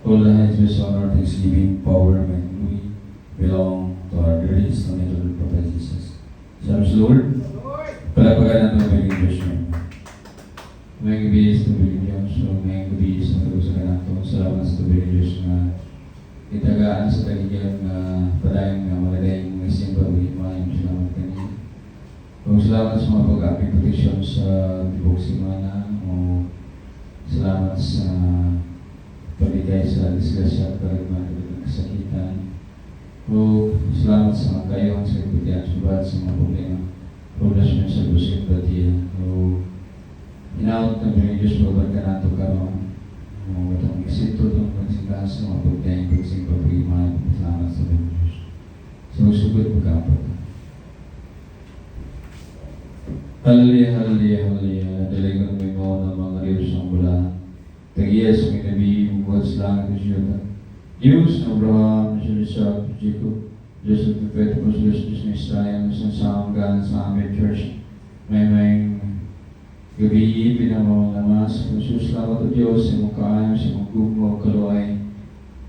All the highest honor, thanksgiving, power, and glory belong to our dearest and eternal Prophet Jesus. Sabi sa Lord, palapagan natin ang pagiging Diyos niyo. May gabi sa tubig ng Diyos, so may gabi sa talusagan natin. Salamat sa tubig ng Diyos na itagaan sa tagigyan na padayang na maladayang mga simba o himayin. Salamat kanina. Kung salamat sa mga pag-aaping proteksyon sa tibok simana o salamat sa pagbigay sa disgrasya at karagman ng kasakitan. O salamat sa mga kayo ang sa iputihan, subat sa mga problema. Problemasyon sa lusik batiya. O inaot ng mga Diyos babat ka nato karoon. O itong isito itong pagsikas sa mga pagdaing pagsing papriman. Salamat sa mga Diyos. So magsugod magkapat. Hallelujah, hallelujah, hallelujah. Dalagang may mga ng mga Diyos ang mula. Tagiyas may nabi buhat sa langit ng siyota. Diyos ng Abraham, Diyos ng Isaac, Jacob, Diyos ng Petros, Diyos ng Israel, Diyos ng Samanggan sa aming church. May gabi pinamamalamas. Diyos salamat o Diyos sa mong kaayos, sa mong gumo, kaluay.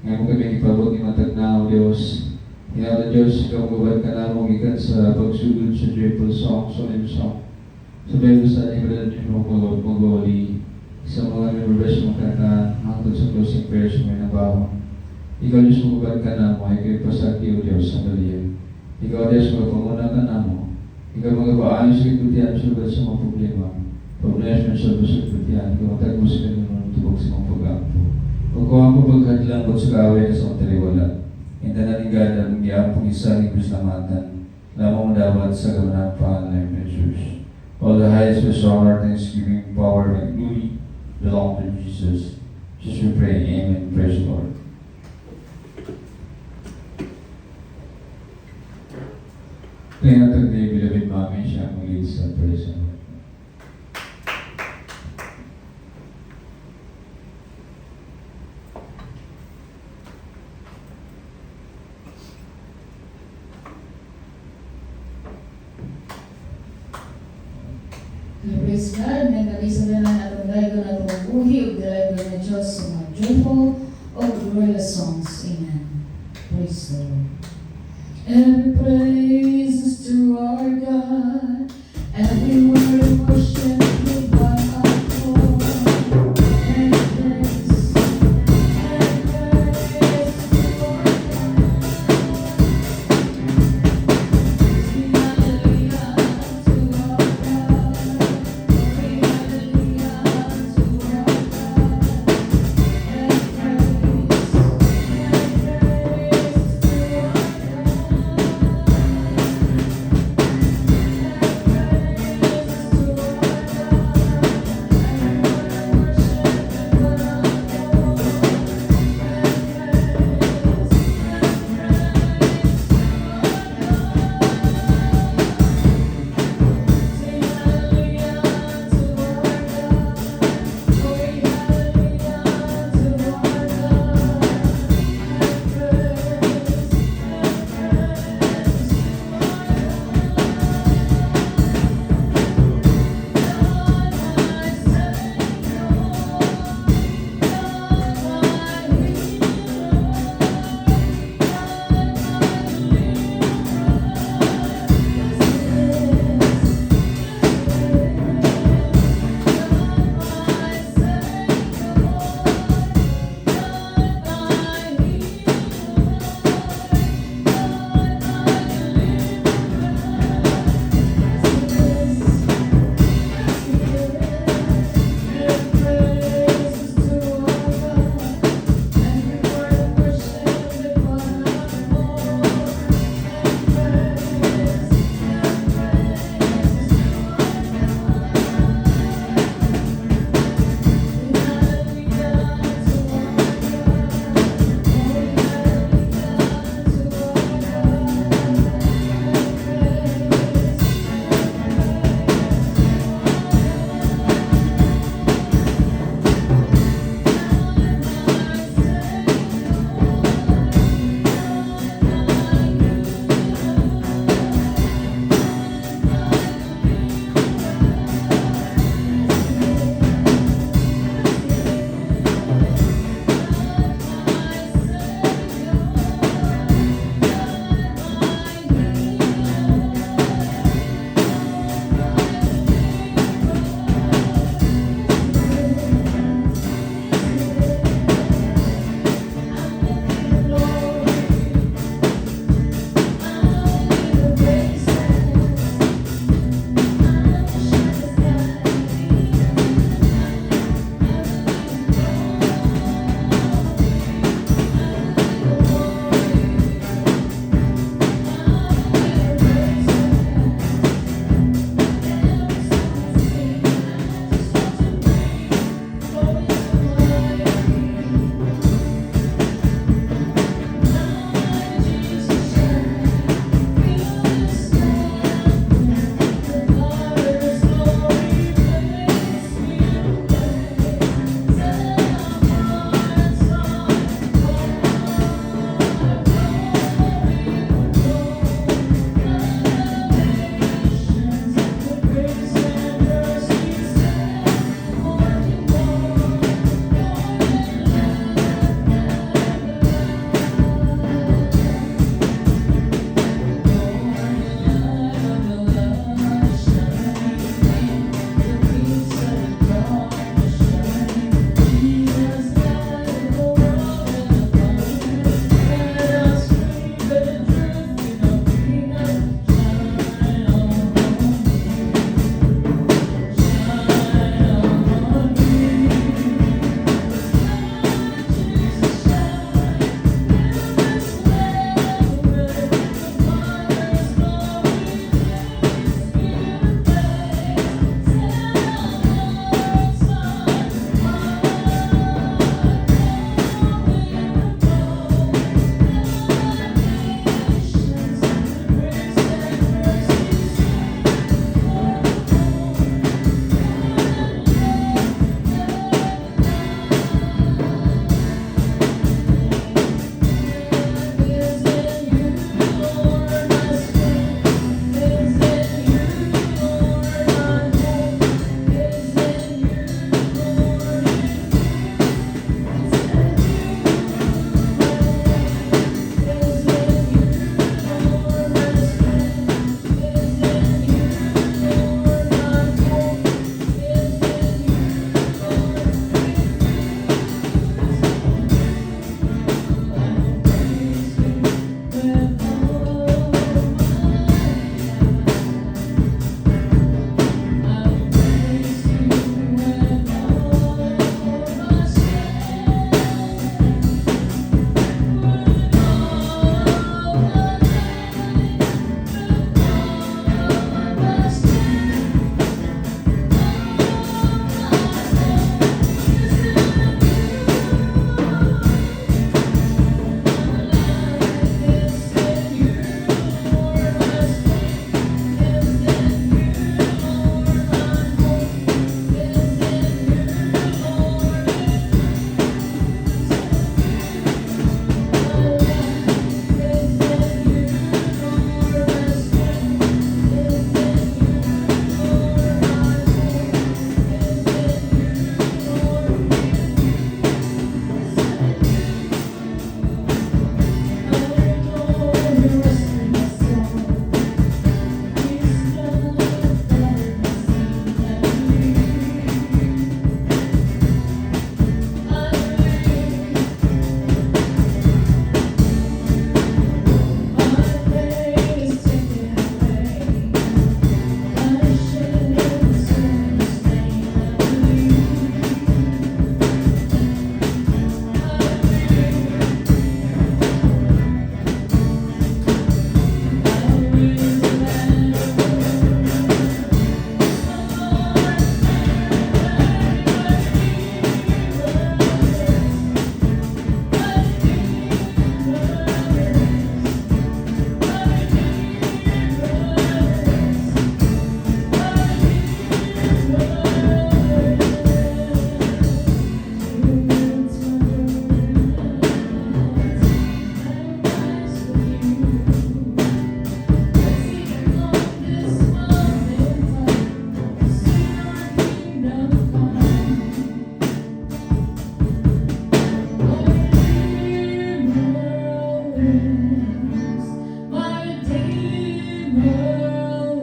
Ngayon mo kami ipabot ni matagna o Diyos. Hinala Diyos, ikaw magabad ka na mong ikan sa pagsugod sa triple song, solemn song. Sabihin mo sa ating brother Diyos mo mag-uli sa mga members mo kanta hangtod sa closing prayers mo na bawa. Ikaw Diyos magabad ka na mo, ikaw ipasaki o Diyos sa daliyan. Ikaw Diyos magpanguna ka na mo. Ikaw magapaayos sa ikutihan sulat sa mga problema. Problema sa busog ikutihan. Ikaw matagos ka ng tubog sa mga pag-aampo. Pagkuha mo paghadlang sa kaway na sa mga taliwala. Hinta na ni God ang iyapong isa ni Kristamatan. Lamang dawat sa gamanang pangalan ng Jesus. All the highest honor, thanksgiving, power, and glory belong to Jesus. Jesus we pray. Amen. Praise the Lord. Kaya natag na beloved mami siya ang lead sa praise the Lord. Praise God, may kabisa na lang atong dahil na itong buhi o dahil na Diyos sa mga joyful o glorious songs. Amen. Praise the Lord. Every praise is to our God. Every word of worship is by our Lord. And praise to our God. Sing hallelujah to our God. Sing hallelujah to our God. And praise to our God.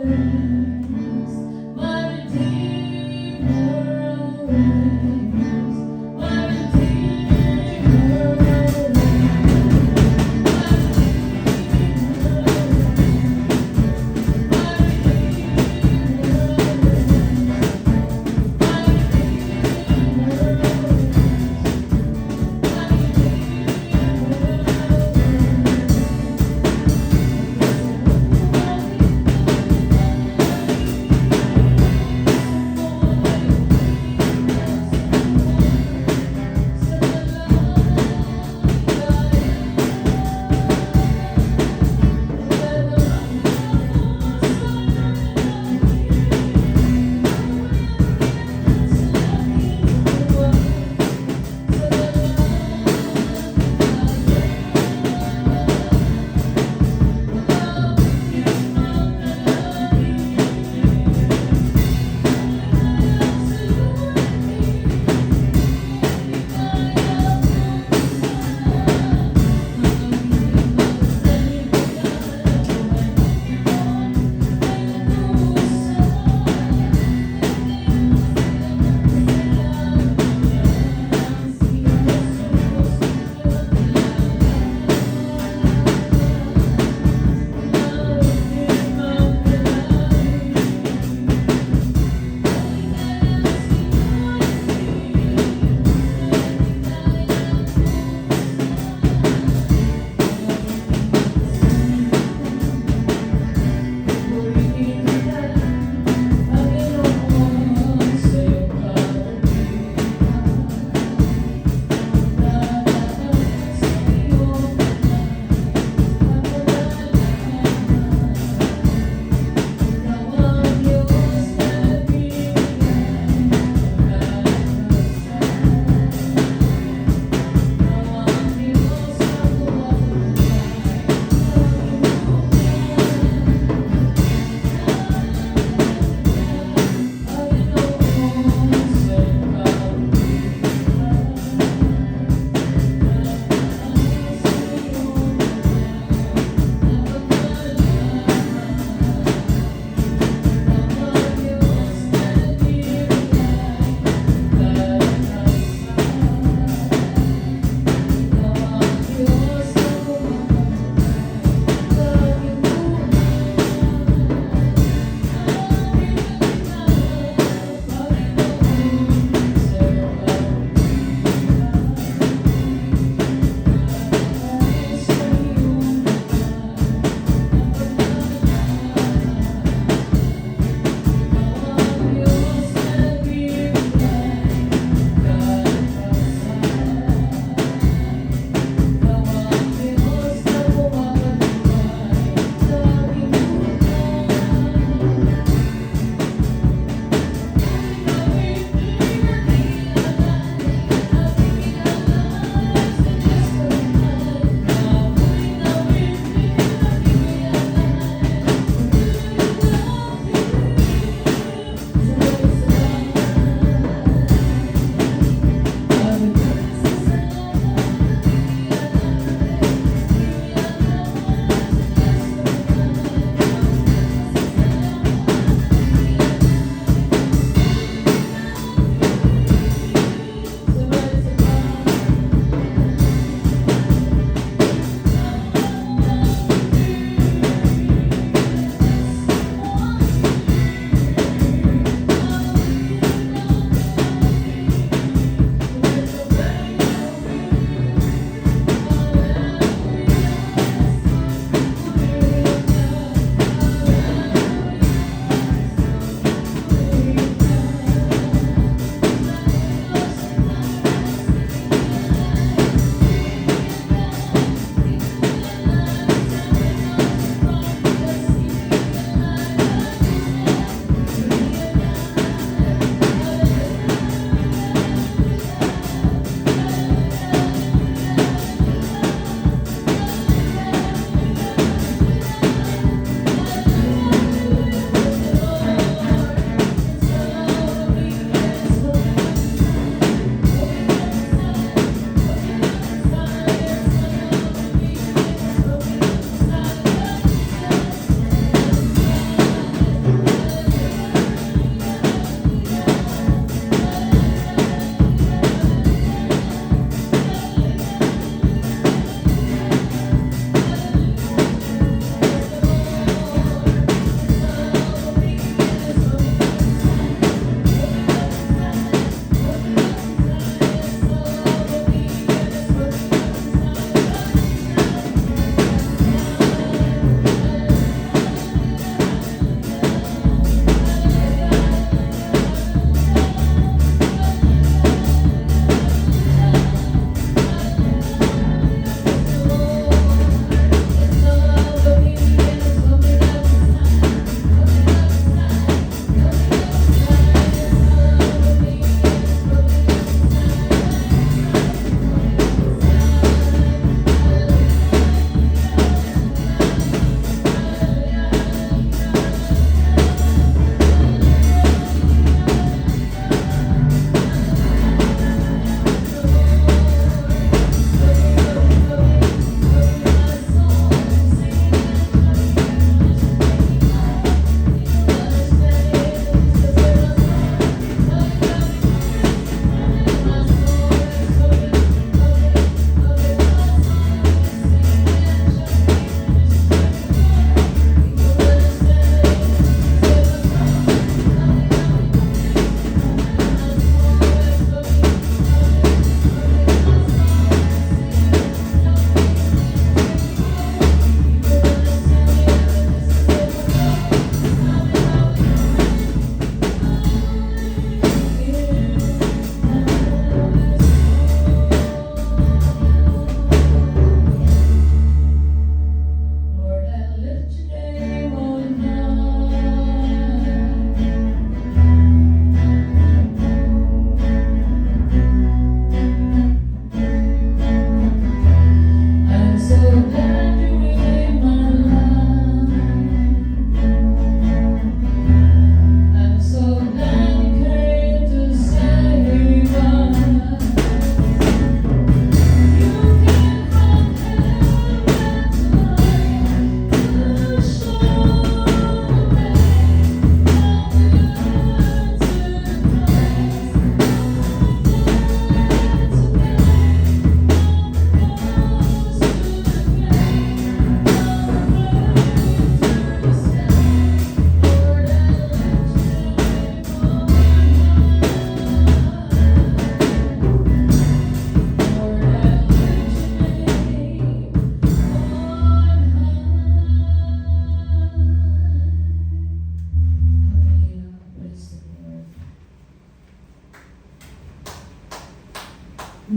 reigns. My Redeemer reigns. My Redeemer reigns.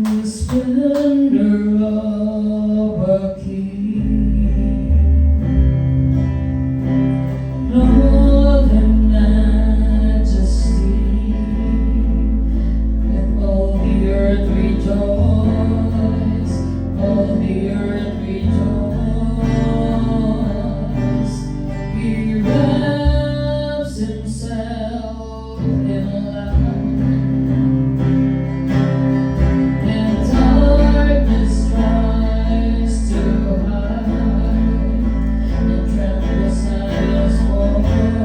the splendor of a king, love and majesty, and all the earth rejoice, all the earth rejoice. He wraps himself in light, and darkness tries to hide, and trembles at his voice.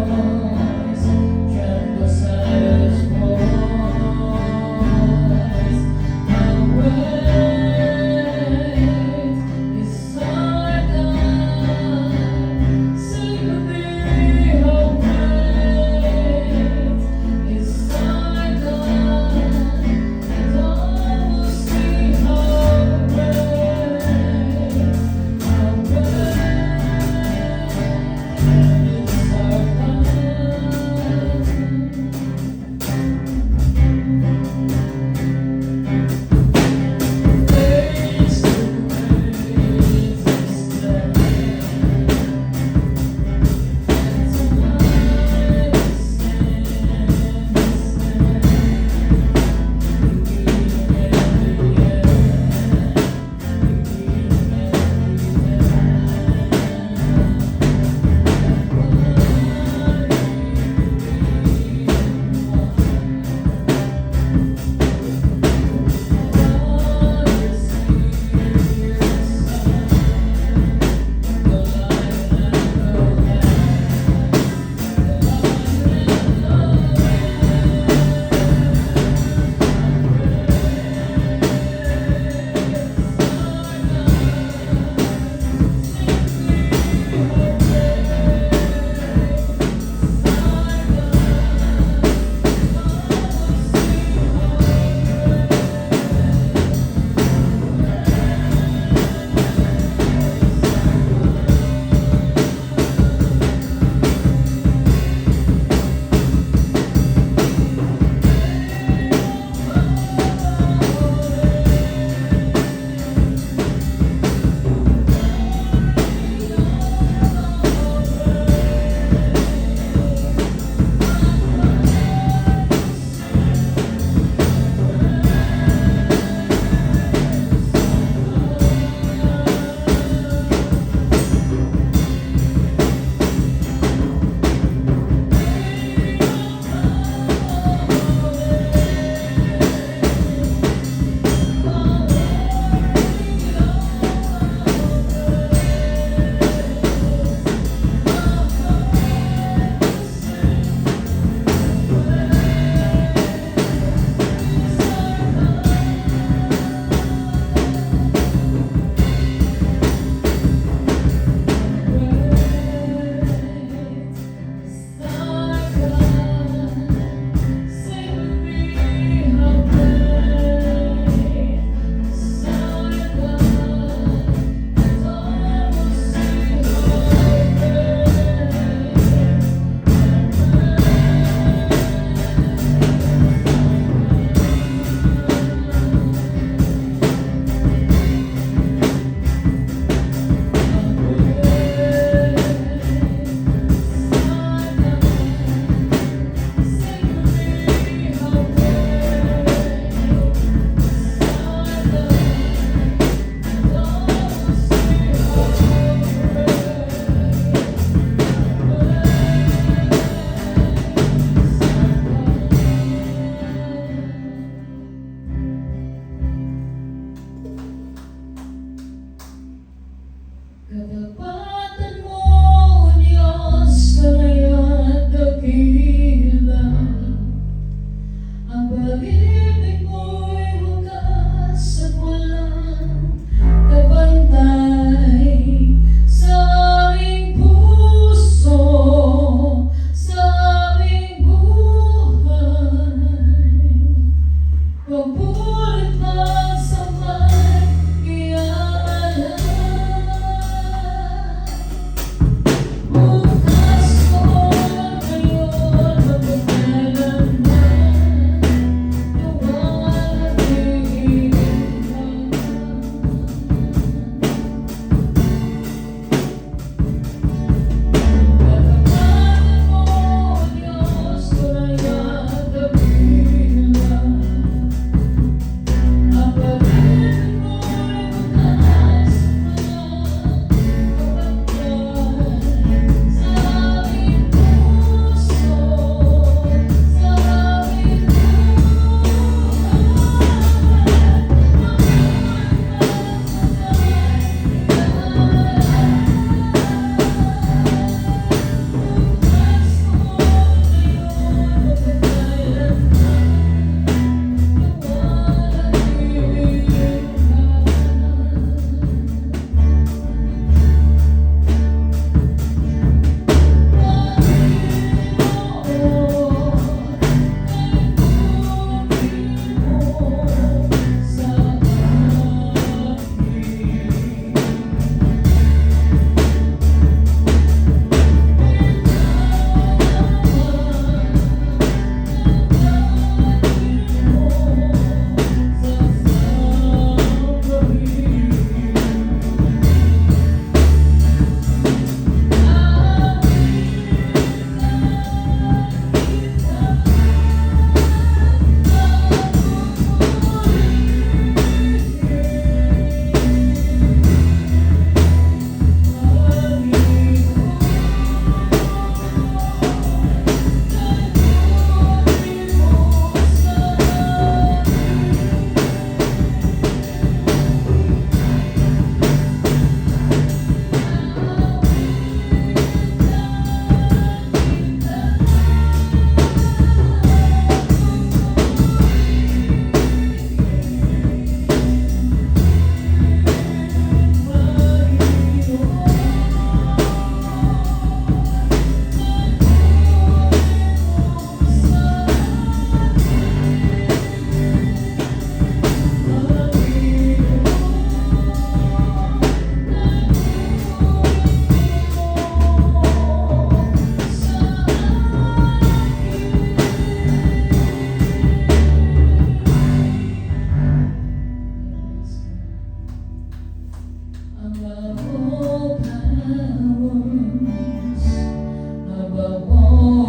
above all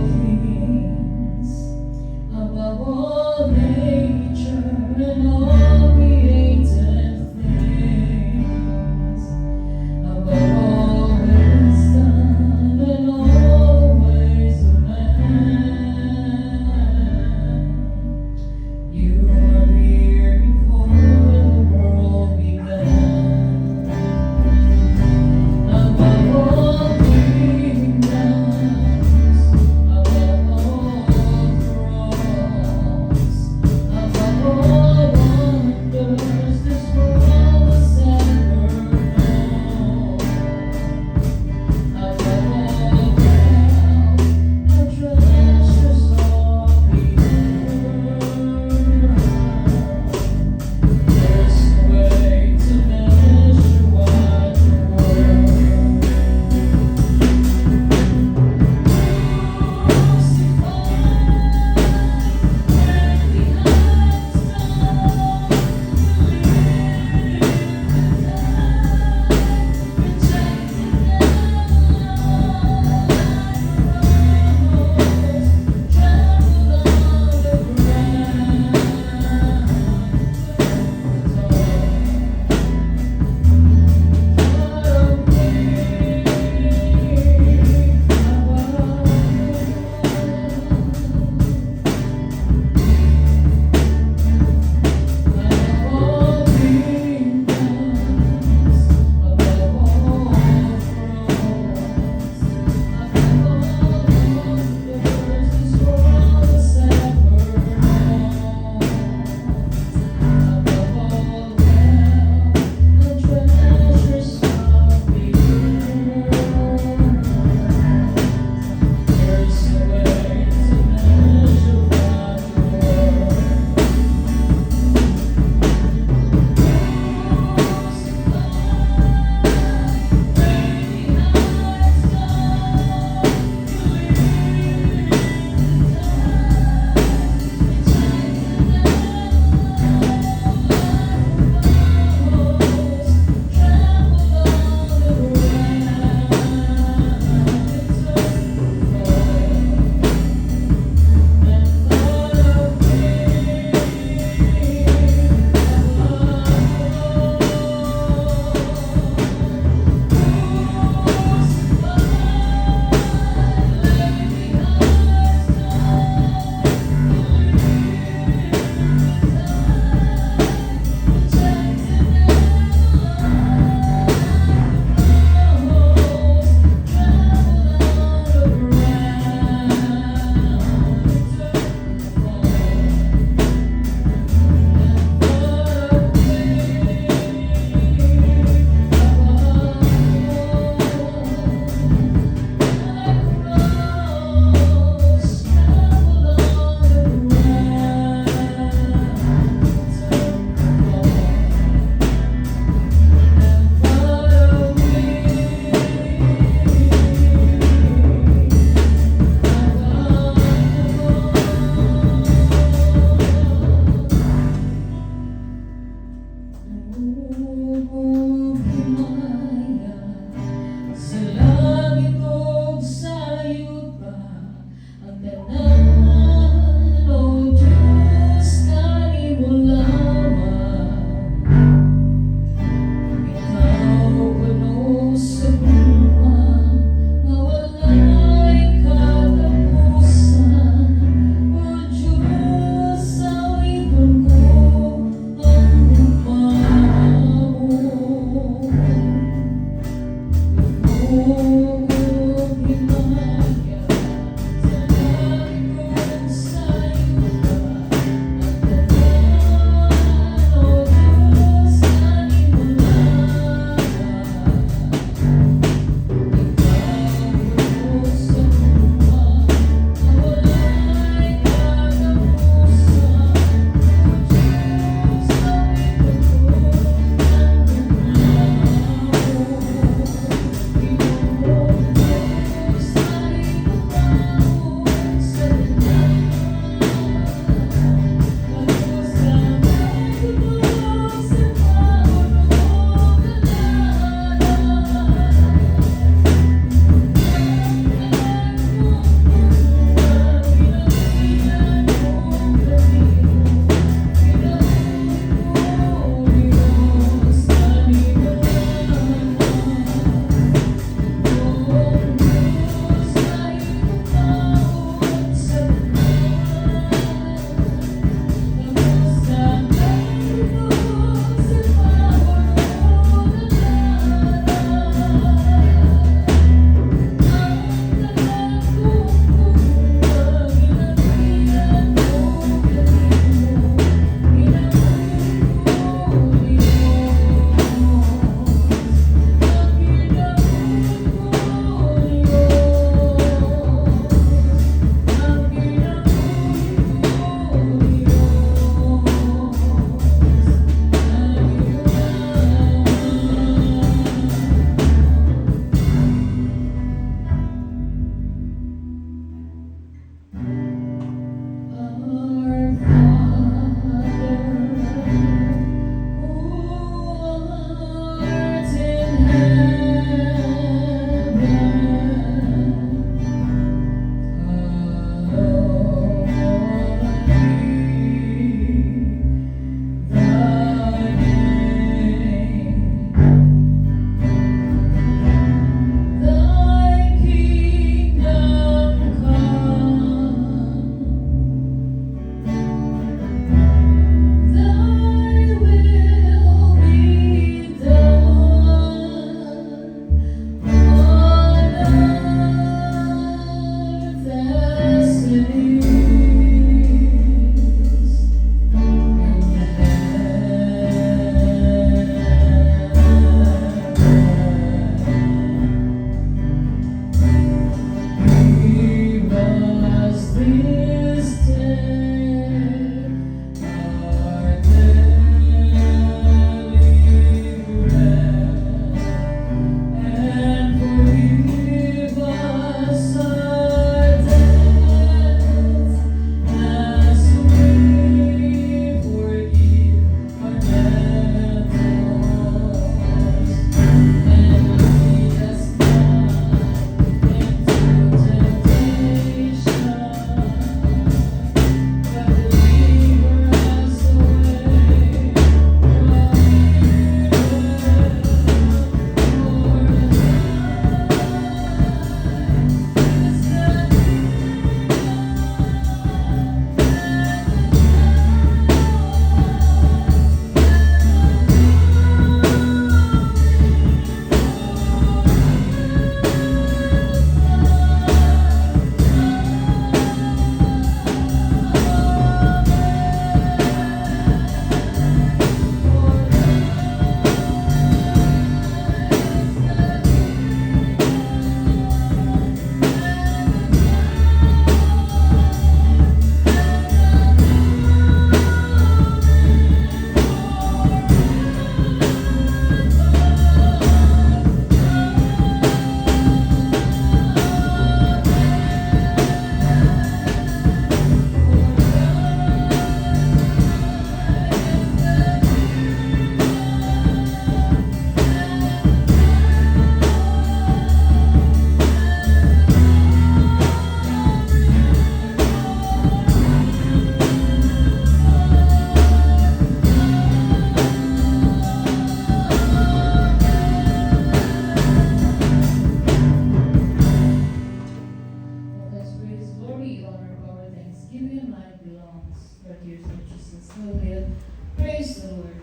kings, above all nature and all created things, above all wisdom and all ways of man. You are here before the world began. Above all kingdoms, songs. Lord, dear Lord Jesus. Hallelujah. Praise the Lord.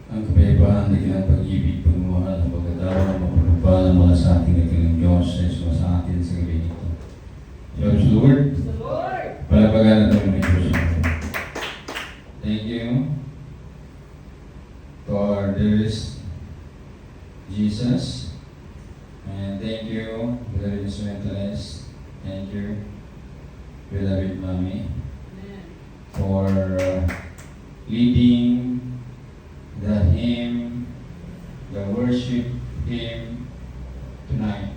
Ang kapayapahan na kilang pag-ibig, pagmamahal, ang pagkatawa, ang mapagpapala mula sa ating nagkilang Diyos sa Yesu sa atin sa gabi nito. Praise the Lord. Palapagan natin ng Diyos. Thank you to our dearest Jesus. And thank you, beloved instrumentalist. Thank you, beloved Mommy, for leading the hymn, the worship hymn tonight.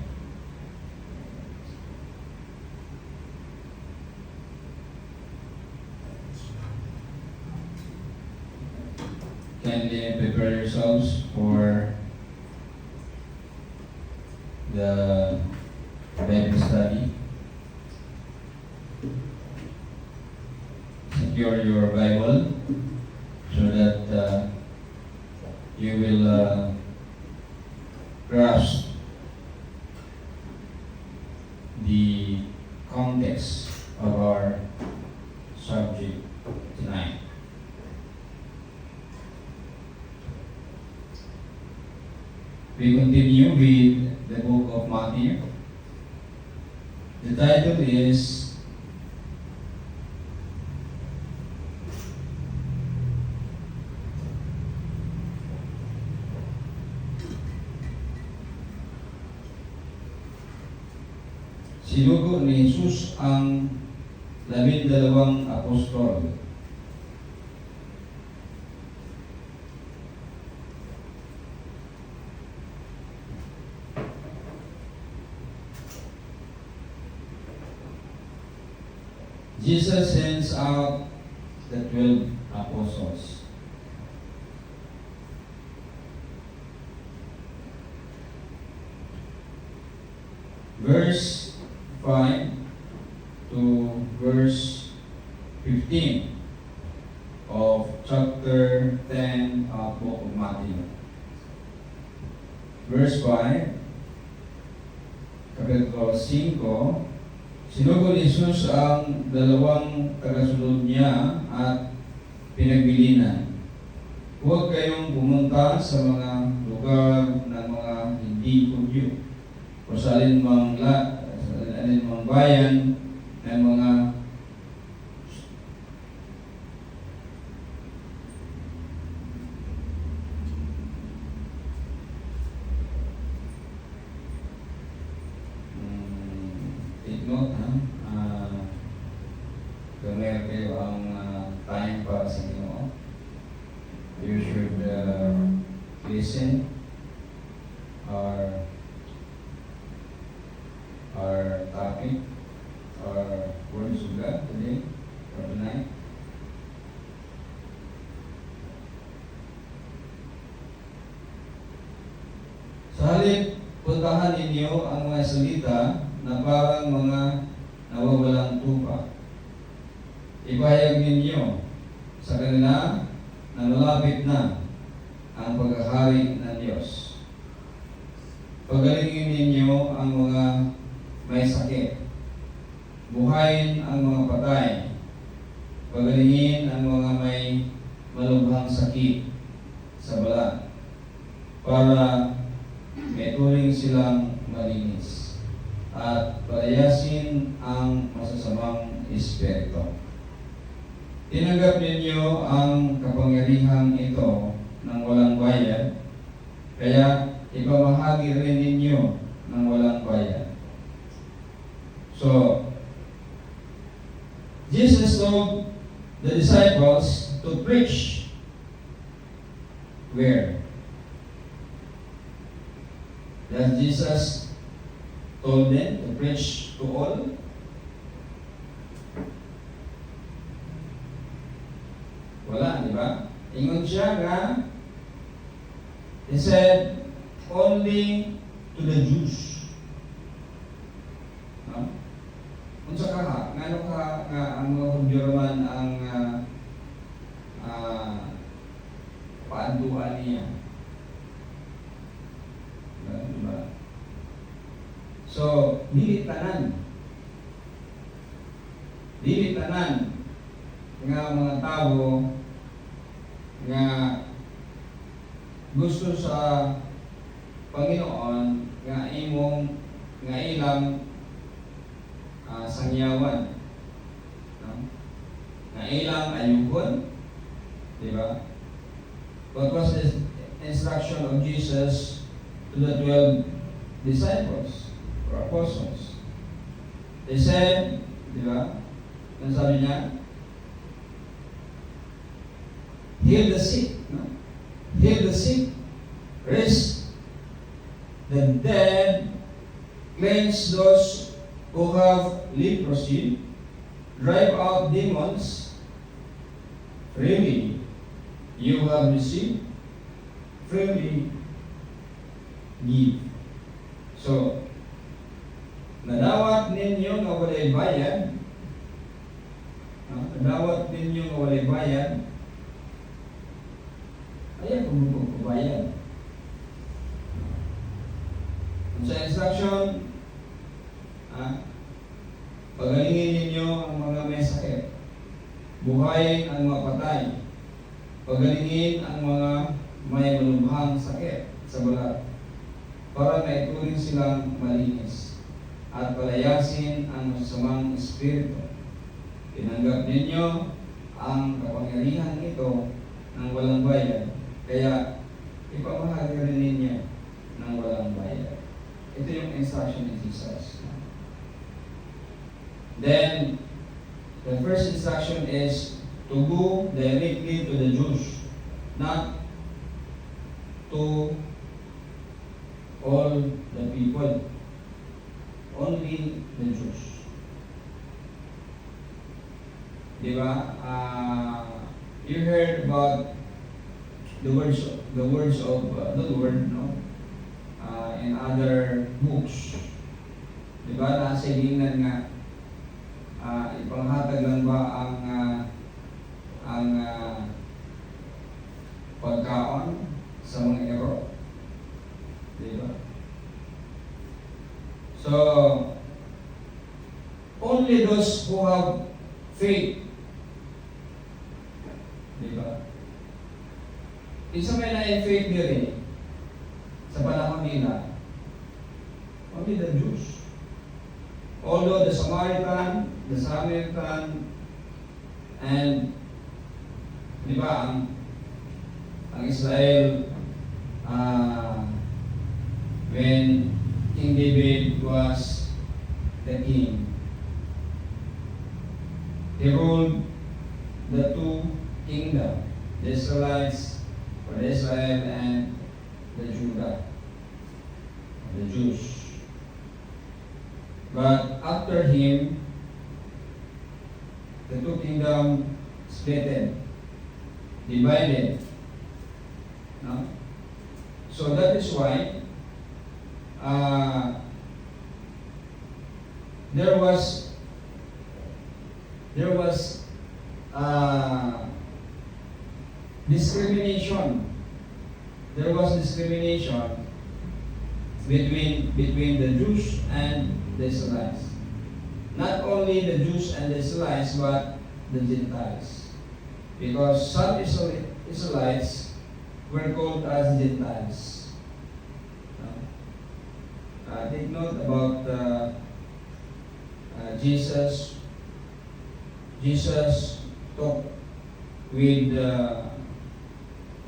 Kindly prepare yourselves for the Bible study. Secure your Bible so that you will grasp the context of our subject tonight. We continue with the book of Matthew. The title is Sinugo ni Jesus ang 12 apostol. Jesus sends out the 12 apostles. Verse 5 to verse 15 of chapter 10 of book of Matthew. Verse 5, kapitulo 5, sinugo ni Jesus ang 2 tagasunod niya at pinagbilinan. Huwag kayong pumunta sa mga lugar ng mga hindi Hudyo o sa alinmang bayan ng mga take note, kung meron kayo ang time para sa inyo, you should listen our topic, our words of God today, or tonight. Sa halip, puntahan ninyo ang mga salita na parang mga nawawalang tupa. Ipahayag ninyo sa kanila na malapit na ang paghahari ng Diyos. Pagalingin ninyo ang mga may sakit. Buhayin ang mga patay. Pagalingin ang mga may malubhang sakit sa balat para may turing silang malinis at palayasin ang masasamang espiritu. Tinanggap ninyo ang kapangyarihan ito ng walang bayad, kaya ipamahagi rin ninyo ng walang bayad. So, Jesus told the disciples to preach where? Does Jesus told them to preach to all? Wala, di ba? Ingon siya nga, he said, only to the Jews. No? Unsa ka ha? Ngano ka nga ang mga Hudyo man ang paanduhan niya? Diba? So, dili tanan nga mga tao nga gusto sa Panginoon nga ilang sangyawan, no? Nga ilang ayugon, di ba? What was the instruction of Jesus to the 12 disciples or apostles? They said, di ba? Ano sabi niya? Heal the sick, no? Heal the sick, raise the dead, cleanse those who have leprosy, drive out demons. Freely you have received, freely give. So, nadawat ninyo nga walay bayad, ayan kung bayad. Sa instruction, pagalingin ninyo ang mga may sakit, buhayin ang mga patay, pagalingin ang mga may malubhang sakit sa balat, para maituring silang malinis, at palayasin ang masasamang espiritu. Tinanggap ninyo ang kapangyarihan ito ng walang bayad, kaya ipamahagi rin ninyo ng walang bayad. Ito yung instruction ni Jesus. Then, the first instruction is to go directly to the Jews, not to all the people, only the Jews. Diba? You heard about the words of the Lord, no? In other books. Diba? Nasilingan nga, ipanghatag lang ba ang pagkaon sa mga ero? Diba? So, only those who have faith. Diba? Isa may na-faith din sa panahon nila, only the Jews. Although the Samaritan, and diba, ang Israel, when King David was the king, he ruled the two kingdoms, the Israelites, or the Israel, and the Judah, the Jews. But after him, the two kingdoms split, divided. No? So that is why there was discrimination. There was discrimination between the Jews and the Israelites. Not only the Jews and the Israelites, but the Gentiles. Because some Israelites were called as Gentiles. Take note about Jesus. Jesus talked with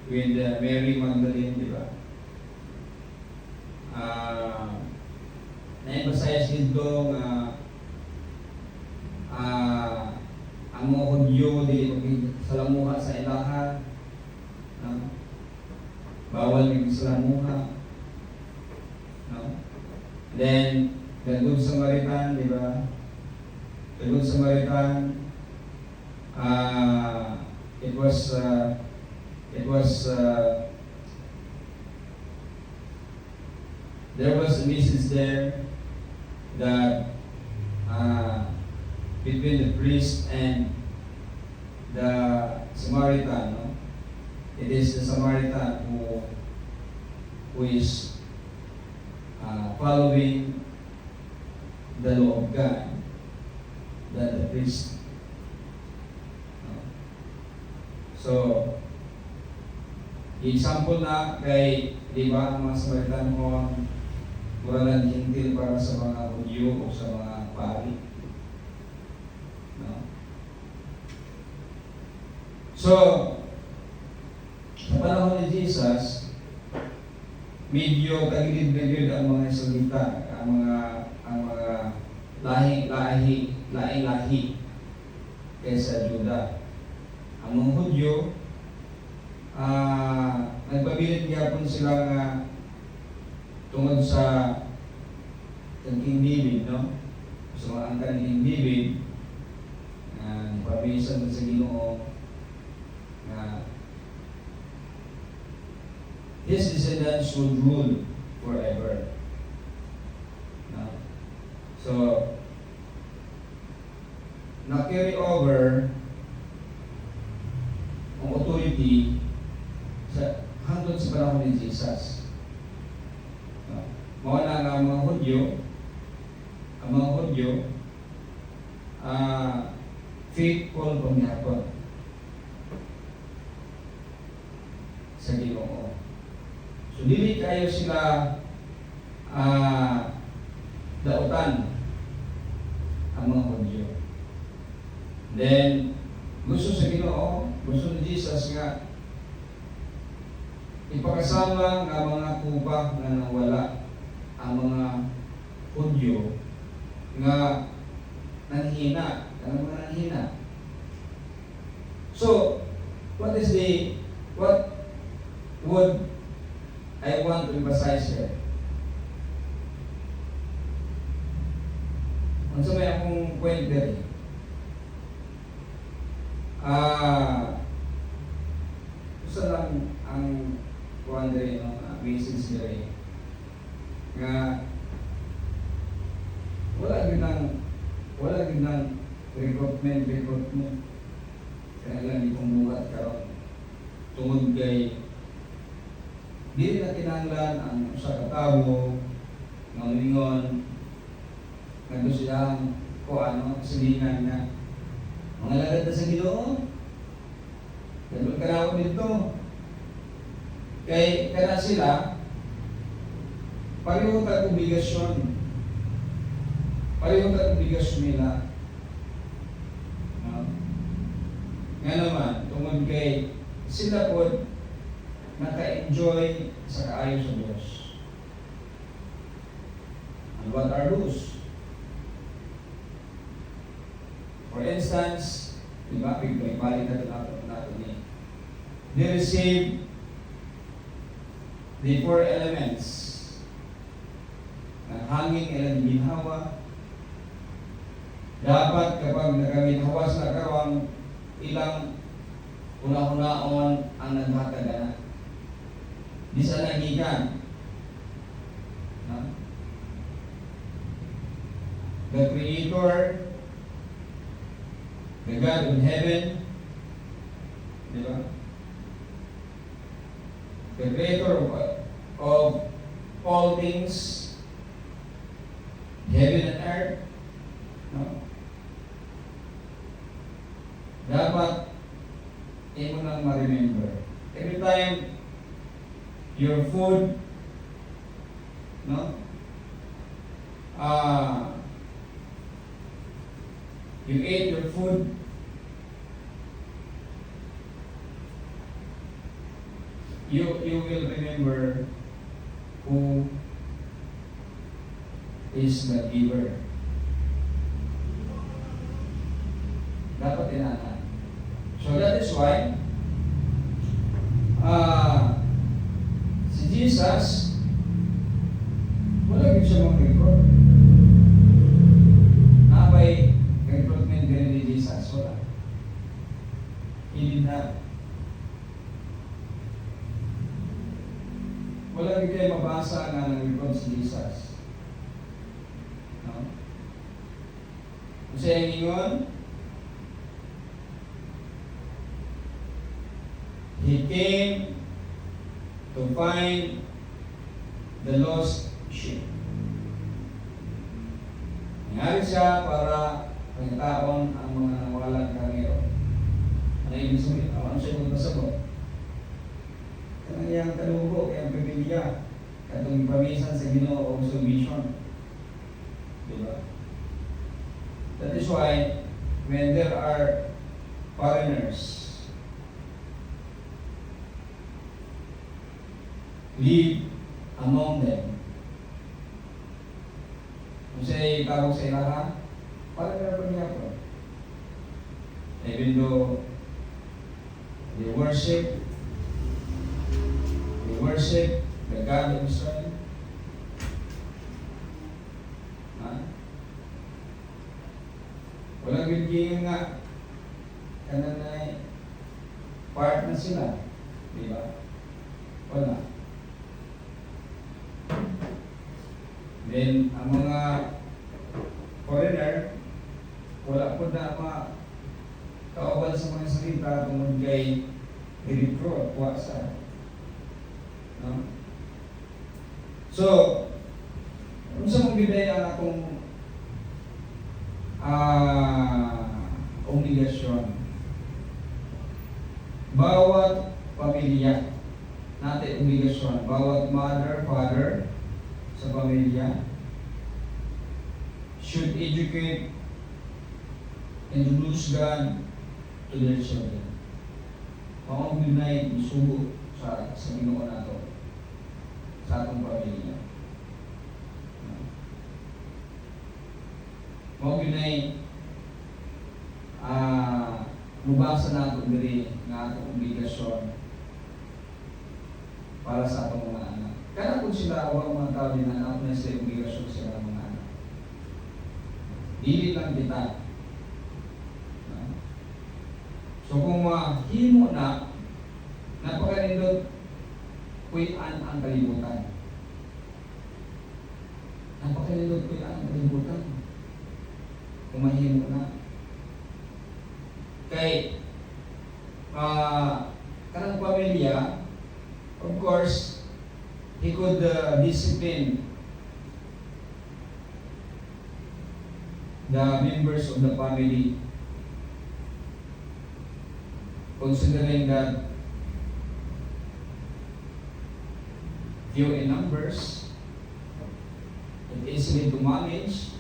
Mary Magdalene, di ba? Na-emphasize dito nga ang mga Hudyo dili salamuha sa ilaha, bawal magsalamuha, no? Then the Good Samaritan, di ba? The Good Samaritan, it was there was a message there that between the priest and the Samaritan, no? It is the Samaritan who is following the law of God than the priest. No? So, example na kay, di ba, ang mga Samaritan mo, mura lang hintil para sa mga Hudyo o sa mga pari. No? So, sa panahon ni Jesus, medyo tagilid-ligid ang mga salita, ang mga lahi kaysa Juda. Ang mga Hudyo, nagpabilit gyapon sila nga tungod sa King David, no? So, ang King David, pabisan sa Ginoo na his descendants would rule forever. No? So, na-carry over ang authority hanggang sa panahon ni Jesus. No? Mawala nga ang mga Hudyo, faithful pamihapon sa Ginoo. So, dili kayo sila dautan ang mga Hudyo. Then, gusto sa Ginoo, gusto ni Jesus nga ipakasama nga mga kuba nga nawala ang mga Hudyo nga nanghina. So, what would I want to emphasize here? Ano sa may akong point there? Gusto lang ang wondering message there nga wala din ng recruitment kaya lang di pumuhat karon tungod kay di na kinahanglan ang usa ka tawo nga moingon nga gusto siyang silingan nga mga lagad na sa Ginoo ganun karaon dito kay kana sila pareho ta obligasyon nila. Nga naman, tungod kay sila po naka-enjoy sa kaayo sa Diyos. And what are those? For instance, di ba, ibalik natin eh. They receive the 4 elements. Hangin, ilang ginhawa. Dapat kapag nagaminhawas na karon ilang una-unaon ang naghatagana. Di sa nagikan. The Creator, the God of heaven, di ba? The Creator of all things, heaven and earth, no? Dapat mo nang ma-remember. Every time your food, no? You ate your food, you will remember who is the giver. Dapat tinatan. So that is why si Jesus wala gid siya mag-record. Napay recruitment din ni Jesus wala. He did posibilidad. Wala rin kayo mabasa nga ng record si Jesus. No? Kasi ang ingon, He came to find the lost sheep. Nangyari siya para pangitaon ang mga nawalan kangiro. Ano yung sabihin? Ano siya kung nasabot? Kanang iyang kalubo, kayang pamilya, katong pamisan sa Ginoo o submission. Diba? That is why, when there are foreigners live among them, kung siya'y tawag sa ilaha, parang meron niya po. Even though they worship the God of Israel. Walang bibigyan nga kanan na part na sila. Di ba? Wala. Then, ang mga foreigner, wala po na kauban sa mga salita tungkol kay i-recruit, wasa. No? So, kung sa mong bidaya ang akong obligasyon, bawat pamilya natin obligasyon, bawat mother, father sa pamilya should educate and introduce God to their children. Maong binay isugo sa Ginoo nato sa atong pamilya. Maong binay mubasa nato diri nga atong obligasyon para sa atong mga anak. Kana kung sila awang mga tao din na na sila obligasyon sila ng mga anak. Dili lang kita. So kung mahimo na, napakalindot kuyan ang kalibutan. Napakalindot kuyan ang kalibutan. Kung mahimo na. Kay kanang pamilya, of course, he could discipline the members of the family, considering that few in numbers and easily to manage,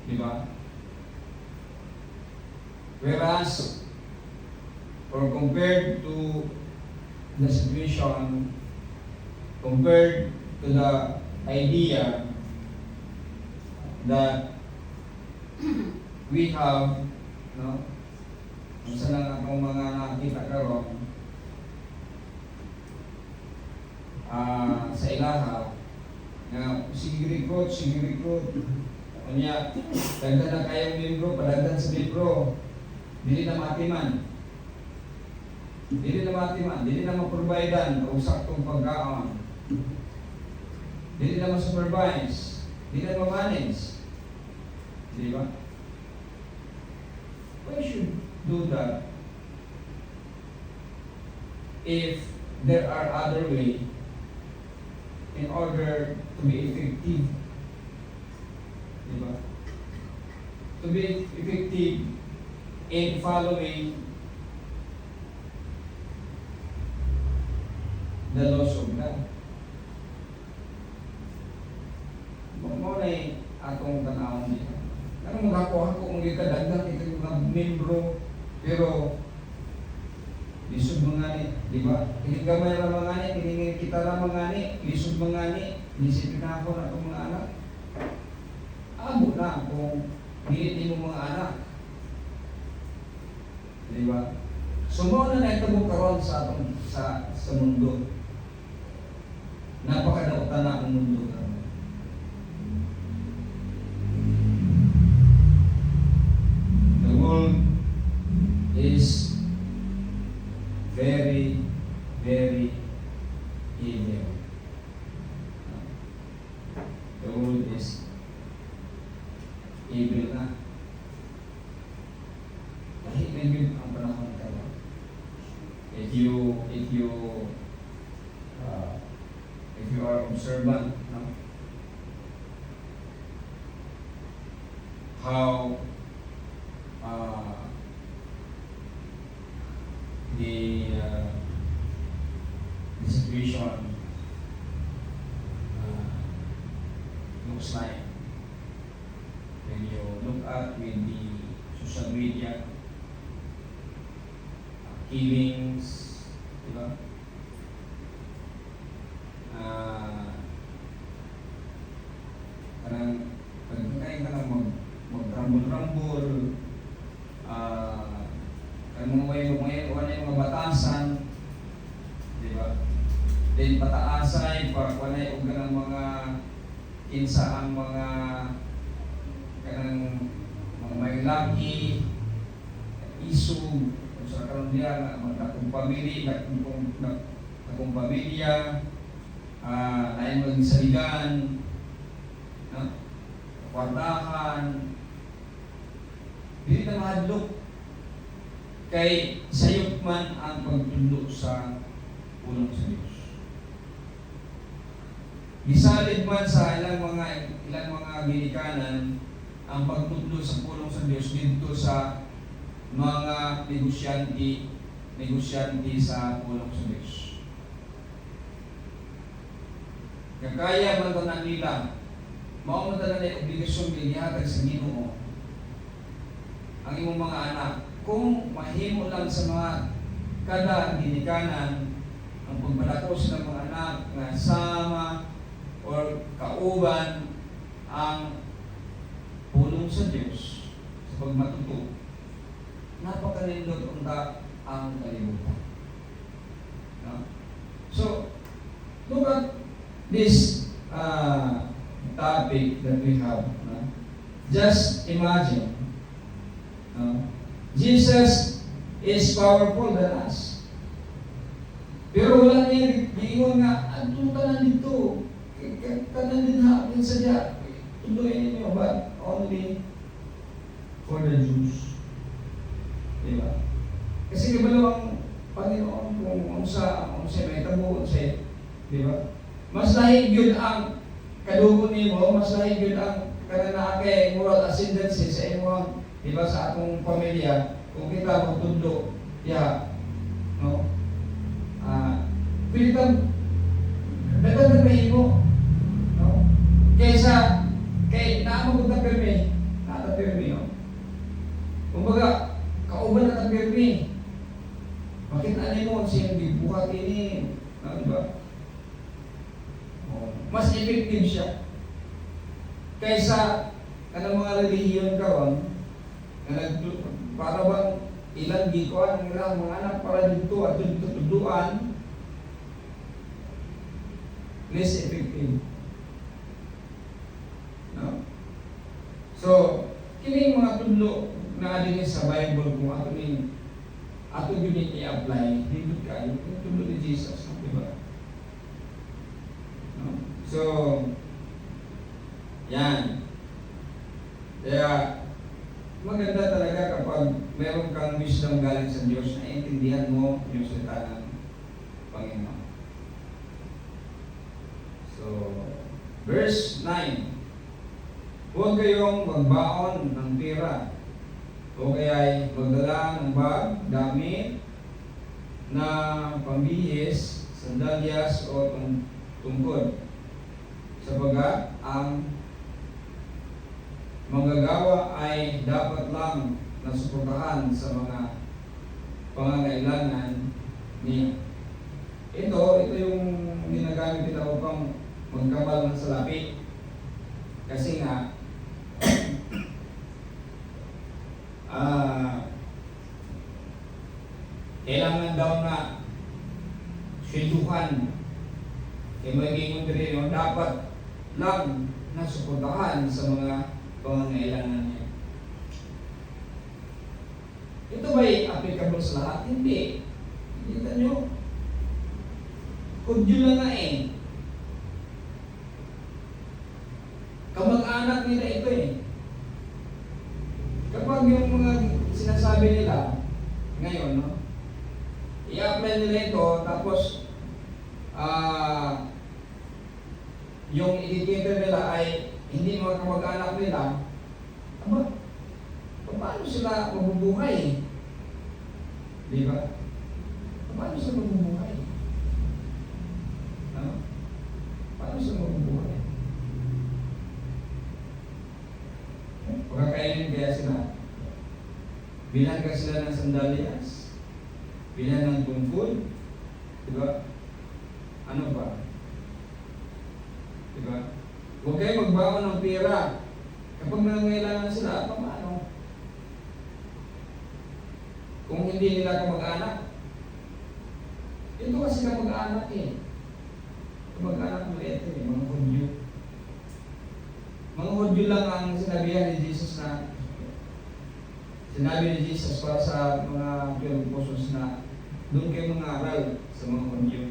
di ba? Whereas, or compared to the situation, compared to the idea that we have, no? Kung saan lang akong mga nakita karon sa ilaha, na sige recruit. Kanya, dagdag na kayong membro, padagdag sa membro, dili na matiman. Dili na maprovidean o saktong pagkaon. Dili na ma-supervise. Dili na ma-manage. Di ba? Why should do that if there are other way in order to be effective? Di ba? To be effective in following the laws of God. Mo na atong tanawon dito. Ano magako kung gikadagdag ito mga membro, pero lisod mga ni, di ba? Hindi gamay ra mga ni, hindi kita ra mga ni, lisod mga ni, isipin na ako na itong mga anak. Abo na kung hindi mo mga anak. Di ba? Sumo na itong karon sa atong sa mundo. Napakadautan na ang mundo karon. The world is very, very evil. The world is evil na. Dahil na yun ang panahon kayo. If you are observant, no? How the situation looks like when you look at with the social media killings, diba? Parang pagkakain ka lang mag-rambol-rambol, wala yung mga batasan, di ba? Then pataasay, wala yung ng mga kinsa ang mga kanang mga may laki, isu, sa karon diya, nakong pamilya, lain maging saligan, kwartahan, dili na mahadlok kay sayop man ang pagtundok sa pulong sa Diyos. Gisalid man sa ilang mga ginikanan ang pagtundok sa pulong sa Diyos dito sa mga negosyante sa pulong sa Diyos. Kaya man tanan nila, mao man tanan ay obligasyon gihatag sa Ginoo ang imong mga anak. Kung mahimo lang sa mga kada ginikanan ang pagbalakos ng mga anak nga sama or kauban ang pulong sa Diyos sa pagmatuto, napakanindot unta ang kalibutan. No? So, look at this topic that we have. No? Just imagine, Jesus is powerful than us. Pero wala niya giingon nga, adto tanan dito, tanan din hapin sa diya. Tuloy ninyo, but only for the Jews. Diba? Kasi kabalo ang Panginoon kung sa may tabo, diba? Mas lahig yun ang kadugo nimo, mas lahig yun ang kanana kay moral ascendancy sa imong, diba, sa atong pamilya, kung kita magtundo, no? Pilitan, dagan na mahimo, no? Kay naamag na pirmi, no? Kumbaga, kauban na pirmi. Bakit mo siyang dibuhat ini, no, diba? Mas effective siya kaysa kanang mga relihiyon karon na para bang ilang gikuan ang ilang mga anak para dito at dito tuduan, less effective. No? So, kini mga tudlo na adin sa Bible kung ato yun i-apply dito kayo yung tudlo ni Jesus, di ba? No? So, yan. Kaya maganda talaga kapag meron kang wisdom galing sa Diyos na intindihan mo yung salita ng Panginoon. So, verse 9. Huwag kayong magbaon ng pera o kaya'y magdala ng bag, damit na pambihis, sandalyas o tungkod. Sapagat ang manggagawa ay dapat lang nasuportahan sa mga pangangailangan niya. Ito yung ginagamit nila upang magkamal ng salapi. Kasi nga, kailangan daw na swelduhan. Kaya magiging rin dapat lang nasuportahan sa mga pangangailangan niya. Ito ba'y applicable sa lahat? Hindi. Kita nyo? Hudyo lang nga eh. Kamag-anak nila ito eh. Kapag yung mga sinasabi nila ngayon, no? I-apply nila ito, tapos yung indicator nila ay hindi mga kamag-anak nila, aba, paano sila mabubuhay? Di ba? Paano sila mabubuhay? Ano? Paano sila mabubuhay? Pagkakainin kaya sila. Bilang ka sila ng sandalias. Bilang ng tungkol. Diba? Ano ba? Diba? Huwag kayo magbaon ng pera. Kapag nangangailangan sila, paano? Kung hindi nila kamag-anak. Ito kasi kamag-anak eh. Kamag-anak maliit eh, mga Hudyo. Mga Hudyo lang ang sinabihan ni Jesus na sinabi ni Jesus para sa mga Pilipos na doon kayo mangaral sa mga Hudyo.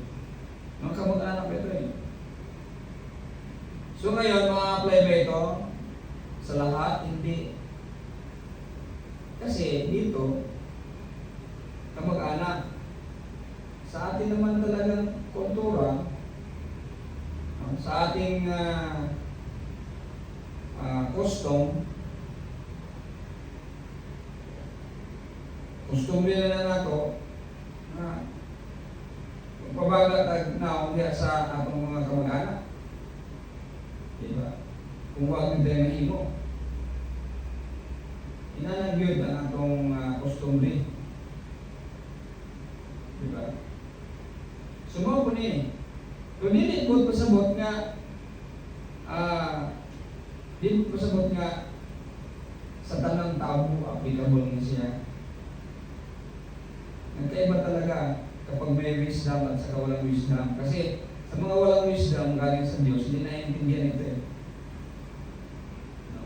Mga kamag-anak ito eh. So ngayon, ma-apply ba ito sa lahat? Hindi. Kasi dito, kamag-anak. Sa atin naman talagang kultura, sa ating custom nila na nato na pabagat na ulit sa atong mga kamag-anak. Diba? Kung huwag hindi na imo, inanagyod ang atong customary. Diba? Sumaw po ni. Kung hindi po pasabot nga di po pasabot nga sa tanang tao applicable na siya. Nagkaiba talaga kapag may wisdom at saka walang wisdom. Kasi sa mga walang wisdom galing sa Diyos, hindi naiintindihan ito eh. No?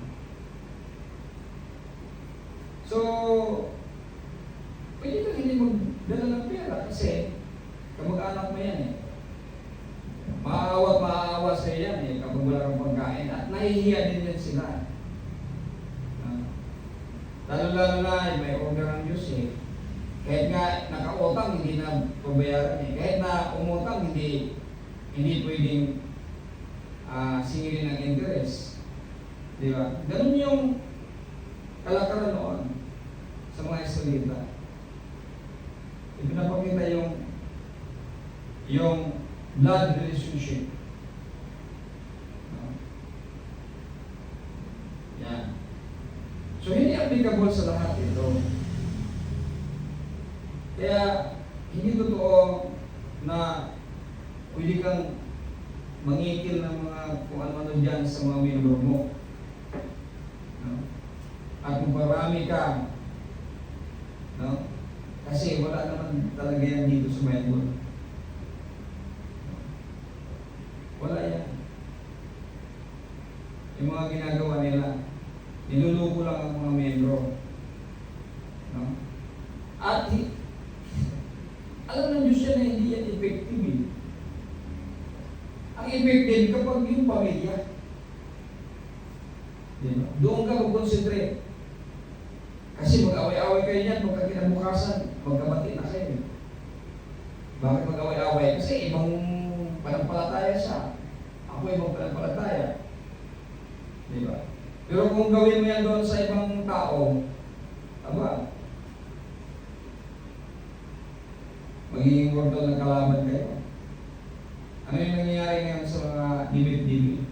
So, pwede kang hindi magdala ng pera kasi kamag-anak mo yan eh. Maawa sa yan eh kapag wala kang pagkain at nahihiya din yan sila. Lalo na may order ng Diyos eh. Kahit nga naka-utang hindi na pabayaran eh. Kahit na umutang hindi pwedeng singilin ng interest. Di ba? Ganun yung kalakaran noon sa mga Israelita. Ipinapakita yung blood relationship. Yan. So, hindi applicable sa lahat ito. Kaya, hindi totoo na pwede kang mangikil ng mga kung ano-ano dyan sa mga membro mo. No? At kung parami ka, no? Kasi wala naman talaga yan dito sa Bible. Wala yan. Yung mga ginagawa nila, niluluko lang ang mga membro. No? At alam ng Diyos yan na hindi yan effective eh. Ang effective kapag yung pamilya. Diba? Doon ka mag-concentrate. Kasi mag-away-away kayo yan, magkakinabukasan, magkabati na kayo. Bakit mag-away-away? Kasi ibang panampalataya siya. Ako ibang panampalataya. Diba? Pero kung gawin mo yan doon sa ibang tao, aba, magiging mortal na kalaban kayo. Ano yung nangyayari ngayon sa mga dibit-dibit?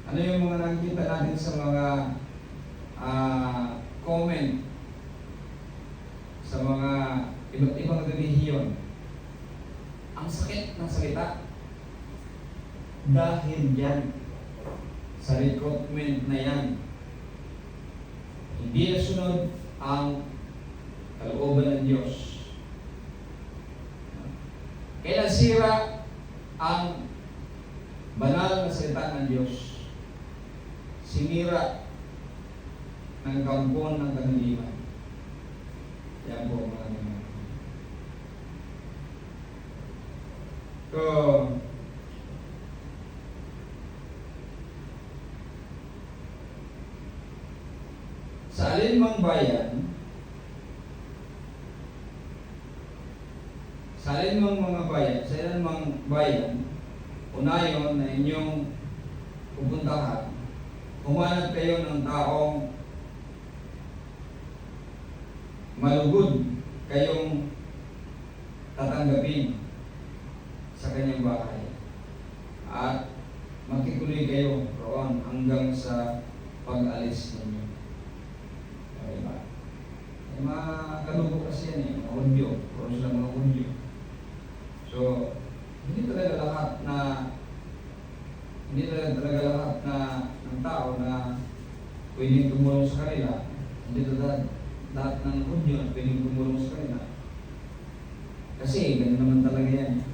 Ano yung mga nakikita natin sa mga comment sa mga iba't ibang relihiyon? Ang sakit ng salita. Dahil yan sa recruitment na yan, hindi nasunod ang kalooban ng Diyos. Kaya nasira ang banal na salita ng Diyos. Sinira ng kampon ng kaniliman. Yan po mga naman. So, sa alinmang bayan, sa alinmang mga bayan, sa alinmang bayan, unayon na inyong pupuntahan, humanap kayo ng taong malugod kayong tatanggapin sa kanyang bahay at makikuloy kayo roon hanggang sa pag-alis ninyo. Diba? May mga kalubo kasi yan mga Hudyo, puro sila mga Hudyo. So, hindi talaga lahat na ng tao na pwedeng tumulong sa kanila. Hindi talaga lahat ng Hudyo na pwedeng tumulong sa kanila. Kasi ganun naman talaga yan.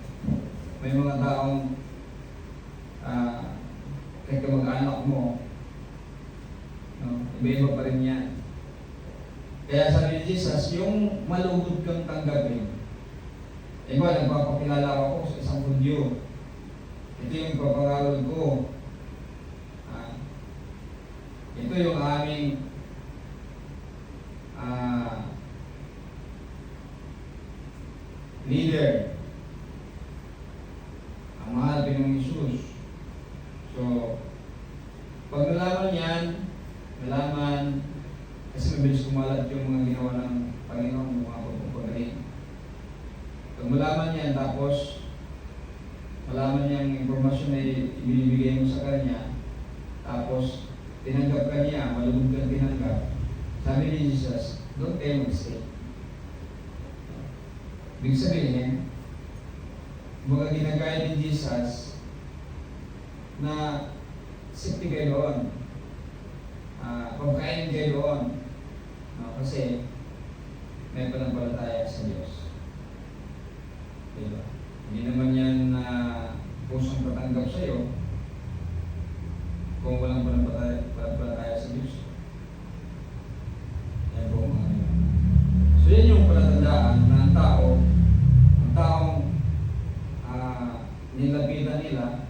May mga taong kahit kamag-anak mo, no, iba-iba pa rin yan. Kaya sabi ni Jesus, yung malugod kang tanggapin. Nagpapakilala ako sa isang Hudyo. Ito yung papangaral ko. Ito yung aming leader. Ang mahal Pinoong Isus. So, pag nalaman yan, kasi mabilis kumalat yung mga ginawa ng Panginoon, mga pagpapagaling. Pag malaman yan, tapos malaman niya ang impormasyon na ibinibigay mo sa kanya, tapos tinanggap ka niya, malugod kang tinanggap, sabi ni Jesus, don't kayo mag-stay. Ibig sabihin, mga ginagaya ni Jesus na safety kayo doon, pagkain kayo doon, kasi may panampalataya sa Diyos. Diba? Hindi naman yan na pusong tatanggap sa iyo kung walang panampalataya sa Diyos. Yan po mga ganun. So yan yung palatandaan na ang taong nilapitan nila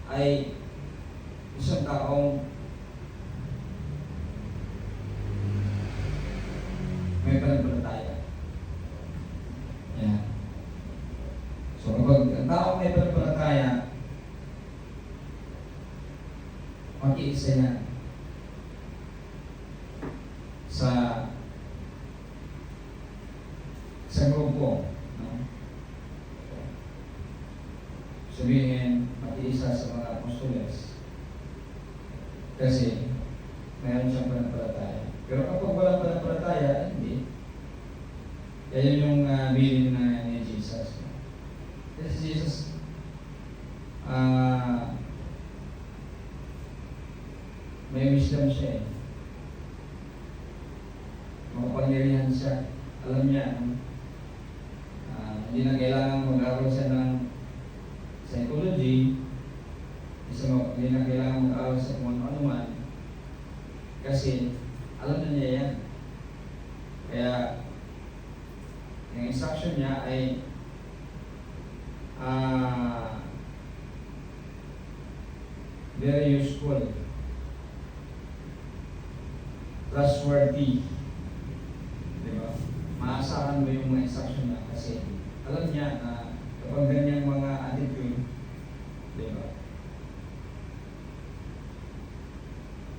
ay isang taong may panampalataya. Yan. So kapag ang taong may panampalataya, makiisa yan sa grupo, no? Sabihin, makiisa sa mga apostoles kasi mayroon siyang panampalataya. Pero kapag walang panampalataya, hindi. Kaya yung bilin na ni Jesus. Kasi Jesus, may wisdom siya eh. Makapangyarihan siya. Alam niya, hindi na kailangan mag-aaral siya ng psychology, hindi na kailangan mag-aaral sa kung ano man, kasi alam na niya yan. Kaya yung instruction niya ay very useful, trustworthy. Diba? Maasahan mo yung mga instruction niya kasi alam niya na kapag ganyang mga attitude, diba?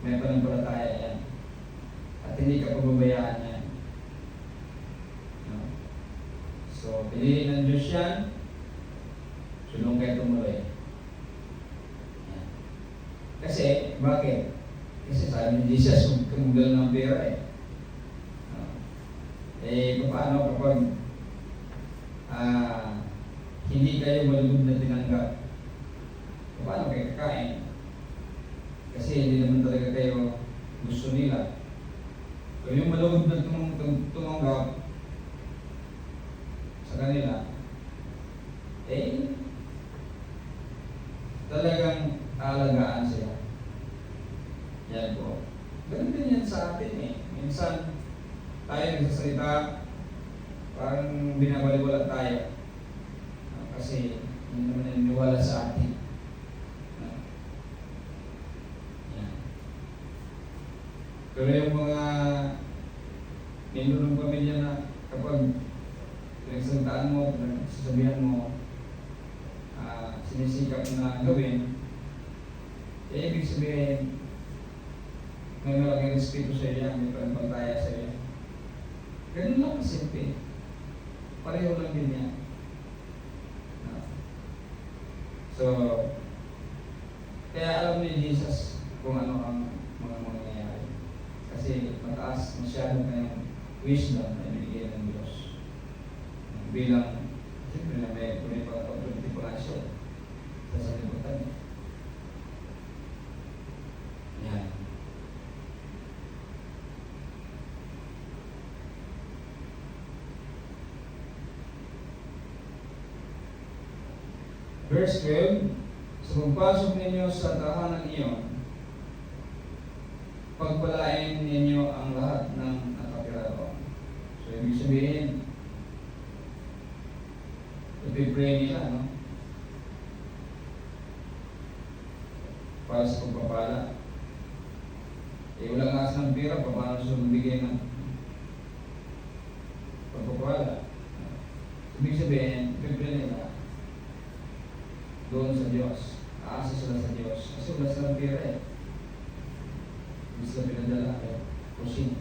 May panampalataya yan. At hindi ka pababayaan yan. No? So, piliin ng Diyos yan, sulong kayo tumuloy. Yan. Kasi, bakit? Kasi sabi ni Jesus, huwag kumugal ng pera eh. Paano kapag hindi kayo malugod na tinanggap? Paano kayo kakain? Kasi hindi naman talaga kayo gusto nila. Kung yung malugod na tumanggap sa kanila, talagang alagaan sila. Yan po. Ganun din yan sa atin eh. Minsan, tayo nagsasalita, parang binabaliwala tayo. kasi hindi naman naniniwala sa atin. No? Yan. Pero yung mga membro ng pamilya na kapag pinagsaltaan mo, sasabihan mo, sinisikap na gawin, ibig sabihin, may malaking respeto sa iyo, may panpantaya sa iyo. Ganun lang kasimple. Pareho lang din yan. So, kaya alam ni Jesus kung ano ang mga mangyayari. Kasi mataas masyado kayong wisdom na ibigay ng Diyos. Bilang, siyempre na may authority pa nga siya sa salibutan niya. Yan. Verse 12, sa pagpasok ninyo sa tahanan iyon, pagpalain ninyo ang lahat ng nakatira roon. So, ibig sabihin, ipipray nila, no? Para sa pagpapala. Wala nga ng pera, paano siya magbigay ng pagpapala. Ibig sabihin, ipipray nila doon sa Diyos. Aasa sila sa Diyos. Kasi wala silang pera eh. Hindi sila pinadala eh. Kusin.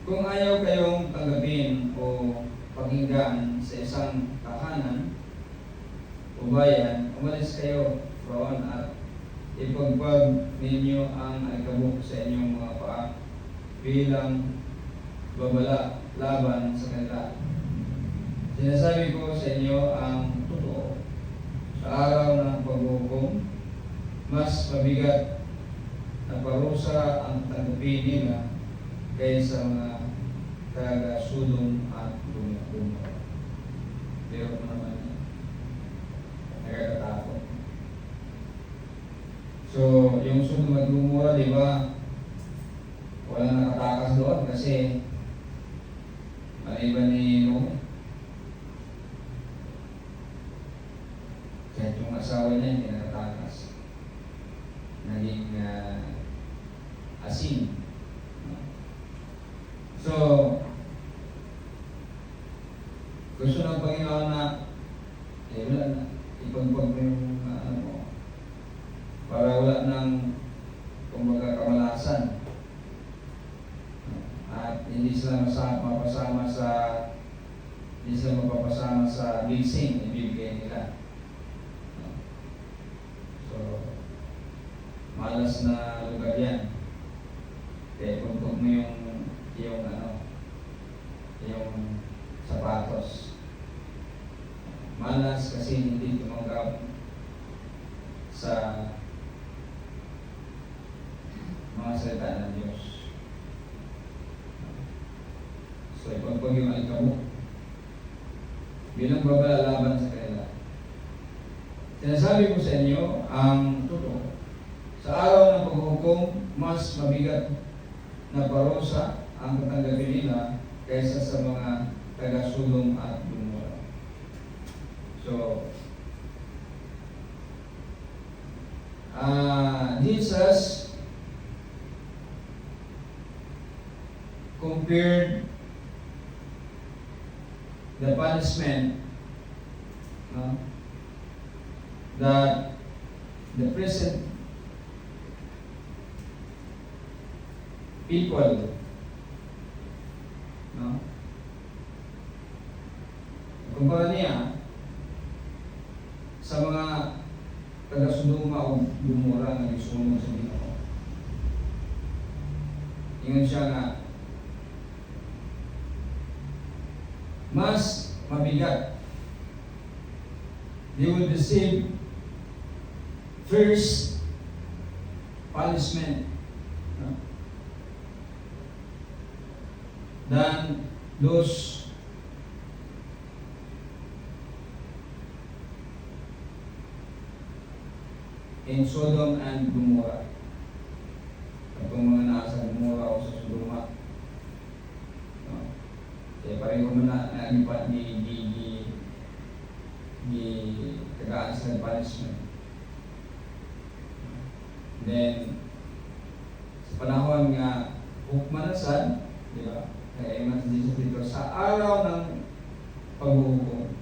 Kung ayaw kayong tanggapin o pakinggan sa isang tahanan o bayan, umalis kayo roon at ipagpag ninyo ang alikabok sa inyong mga paa bilang babala laban sa kanila. Sinasabi ko sa inyo ang totoo. Sa araw ng paghukom, mas mabigat na parusa ang tanggapin nila kaysa mga taga-Sodom at Gomorra. Pero mo naman yan. Nagkakatakot. So, yung Sodom at Gomorra, di ba, walang nakatakas doon kasi maliban ni Noe. Kahit yung asawa niya hindi nakatakas. Naging asin. So, gusto ng Panginoon na wala na, ipagpag mo yung ano mo para wala ng kumbaga kamalasan. At hindi sila mapapasama sa blessing na ibibigay nila. So, malas na lugar yan. Kaya pagpag mo yung sapatos. Malas kasi hindi tumanggap sa mga salita ng Diyos. So, ipagpag yung alikabok bilang babala laban sa kanila. Sinasabi ko sa inyo ang totoo. Sa araw ng paghukom, mas mabigat na parusa ang tatanggapin nila kaysa sa mga taga-Sodom at Gomorra. So, Jesus compared the punishment that the present people kumpara niya sa mga taga-Sodoma o Gomorra na nagsunog sa Ginoo. Ingon siya nga mas mabigat. They will receive first punishment than those in Sodom and Gomorrah. At kung mga nasa Gomorrah o sa Sodoma, kay kung na naipan ni tagaan sa punishment. Then sa panahon nga hukmanasan, di ba? Kaya iman sa Jesus dito sa araw ng paghuhukom.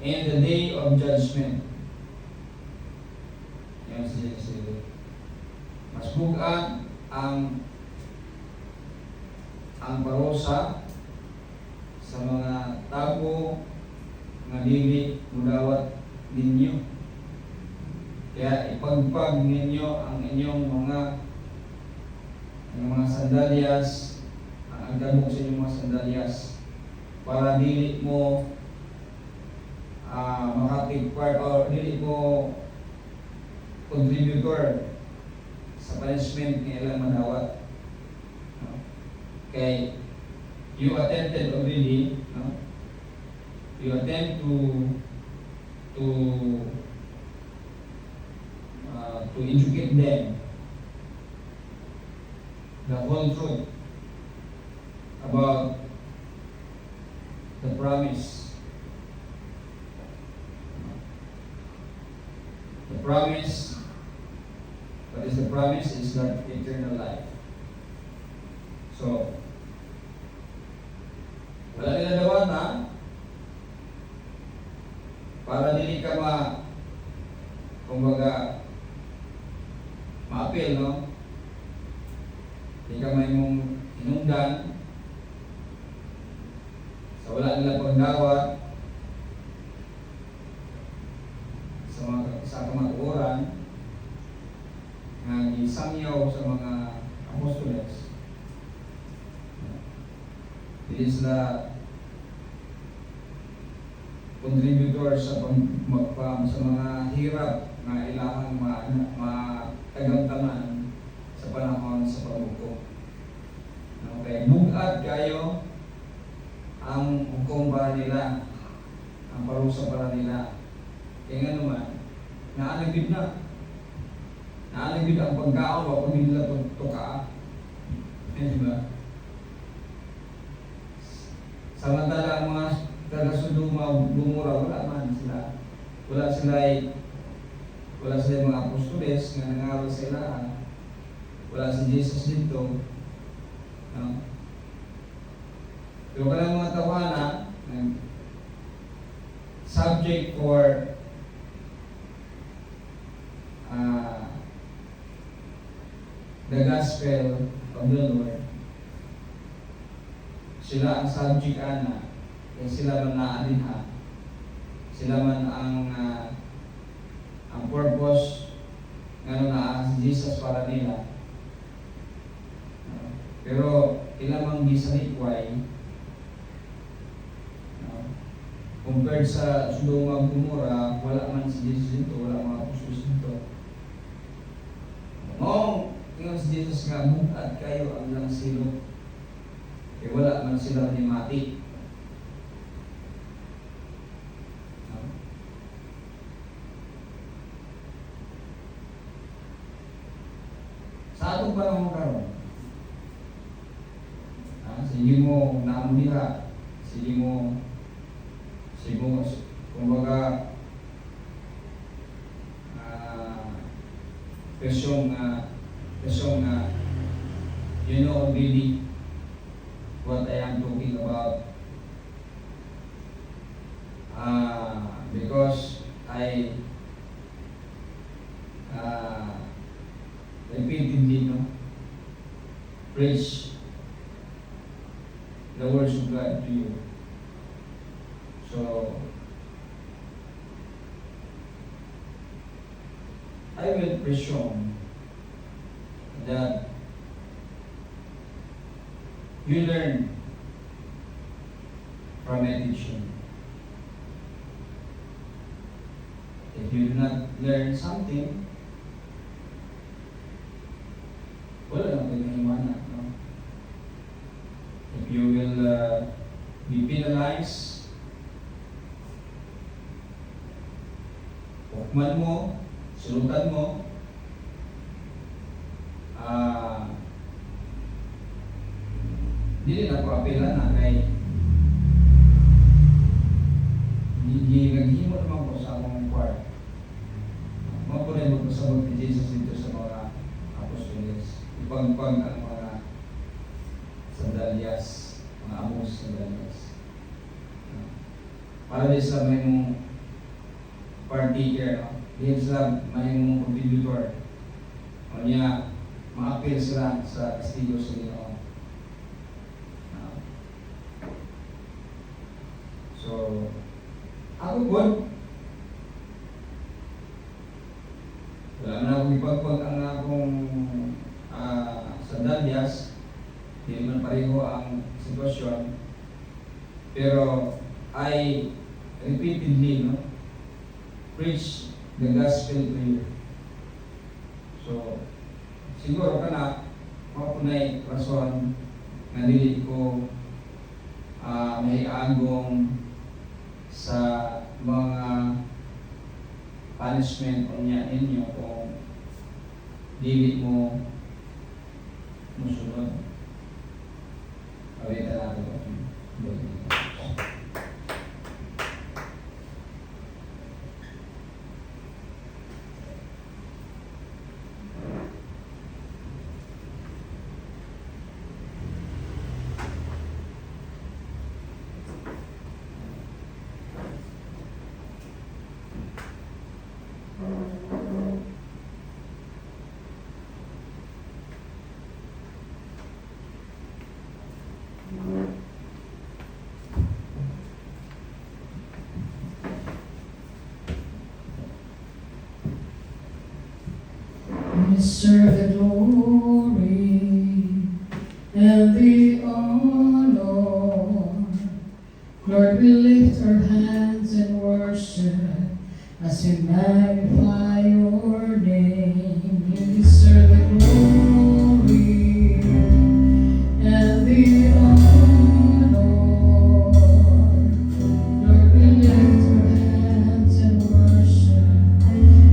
In the day of judgment. Yan si Jesus dito. Mas bugaan ang parusa sa mga tago nga dili mudawat ninyo. Kaya ipagpag ninyo ang inyong mga sandalyas, ang agdamok sa inyong mga sandalyas, para dili mo makatake part or dili mo contributor sa punishment ng ilang madawat. No? Kay you attempted already, no? You attempt to educate them the whole truth about the promise. The promise, what is the promise? Is that eternal life. So, wala nila dawat na para dili ka kumbaga ma-appeal, no? Hindi ka may mong hinungdan sa wala nila pagdawat sa kamatuoran nga gisangyaw sa mga apostoles. It is the contributor sa mga hirap na ilahang matagamtaman sa panahon sa paghukom. Okay, bugat kayo ang hukom para nila, ang parusa para nila. Kaya nga naman, naalagid na. Naalagid ang pagkaon, wapag nila tuka. Diba? Samantala ang mga taga-Sodoma Gomora, wala sila mga apostoles nga nangaral sa ilahan. Wala si Jesus dito. No? Pero kaya mga tawana, subject for the gospel of the Lord. Sila ang subject ana, kaya sila man naadinha. Sila man ang purpose nga na si Jesus para nila. Pero ilamang gisanikway compared sa Sodoma Gomora, wala man si Jesus dito, wala mga apostles dito. Tingnan si Jesus nga, bukat kayo ang lang silog. Eh wala man sila ni mati. Sa atong panahon karon, sige mo naamuniha, sige mo kumbaga presyong you know already what I am talking about, because I repeatedly preach the words of God to you. So I will presume that you learn from my teaching. If you do not learn something, wala lang pagkahiwanan. No? If you will be penalized, hukman mo, sulutan mo, dili na ko apelan na kay hindi naghimo naman ko sa akong choir. Mga po rin magpasabot ni Jesus dito sa mga apostoles. Ipagpag ang mga sandalyas, mga amos sandalyas. Para din sila may mong partaker, no? Din sila may mong contributor. O niya, ma-appeal sila sa kastigo sa Ginoo. So, ako po, wala na akong ipagpag ang akong sandalyas. Hindi man pareho ang sitwasyon. Pero, I repeatedly, no, preach the gospel to you. So, siguro ka na, mapunay rason nga dili ko may agong sa mga punishment o niya inyo kung dili mo musunod. Pawita natin ito. Deserve the glory and the honor. Lord, we lift our hands in worship as we magnify your name. You deserve the glory and the honor. Lord, we lift our hands in worship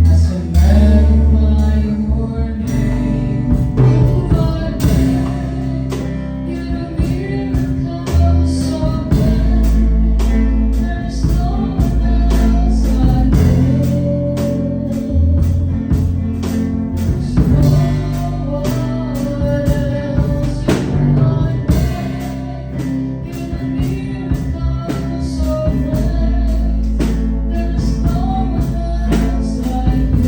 as we magnify your name. Lord, you do miracles so great. There's no one else like you. There's no one else like you. You do miracles so great. There's no one else like you.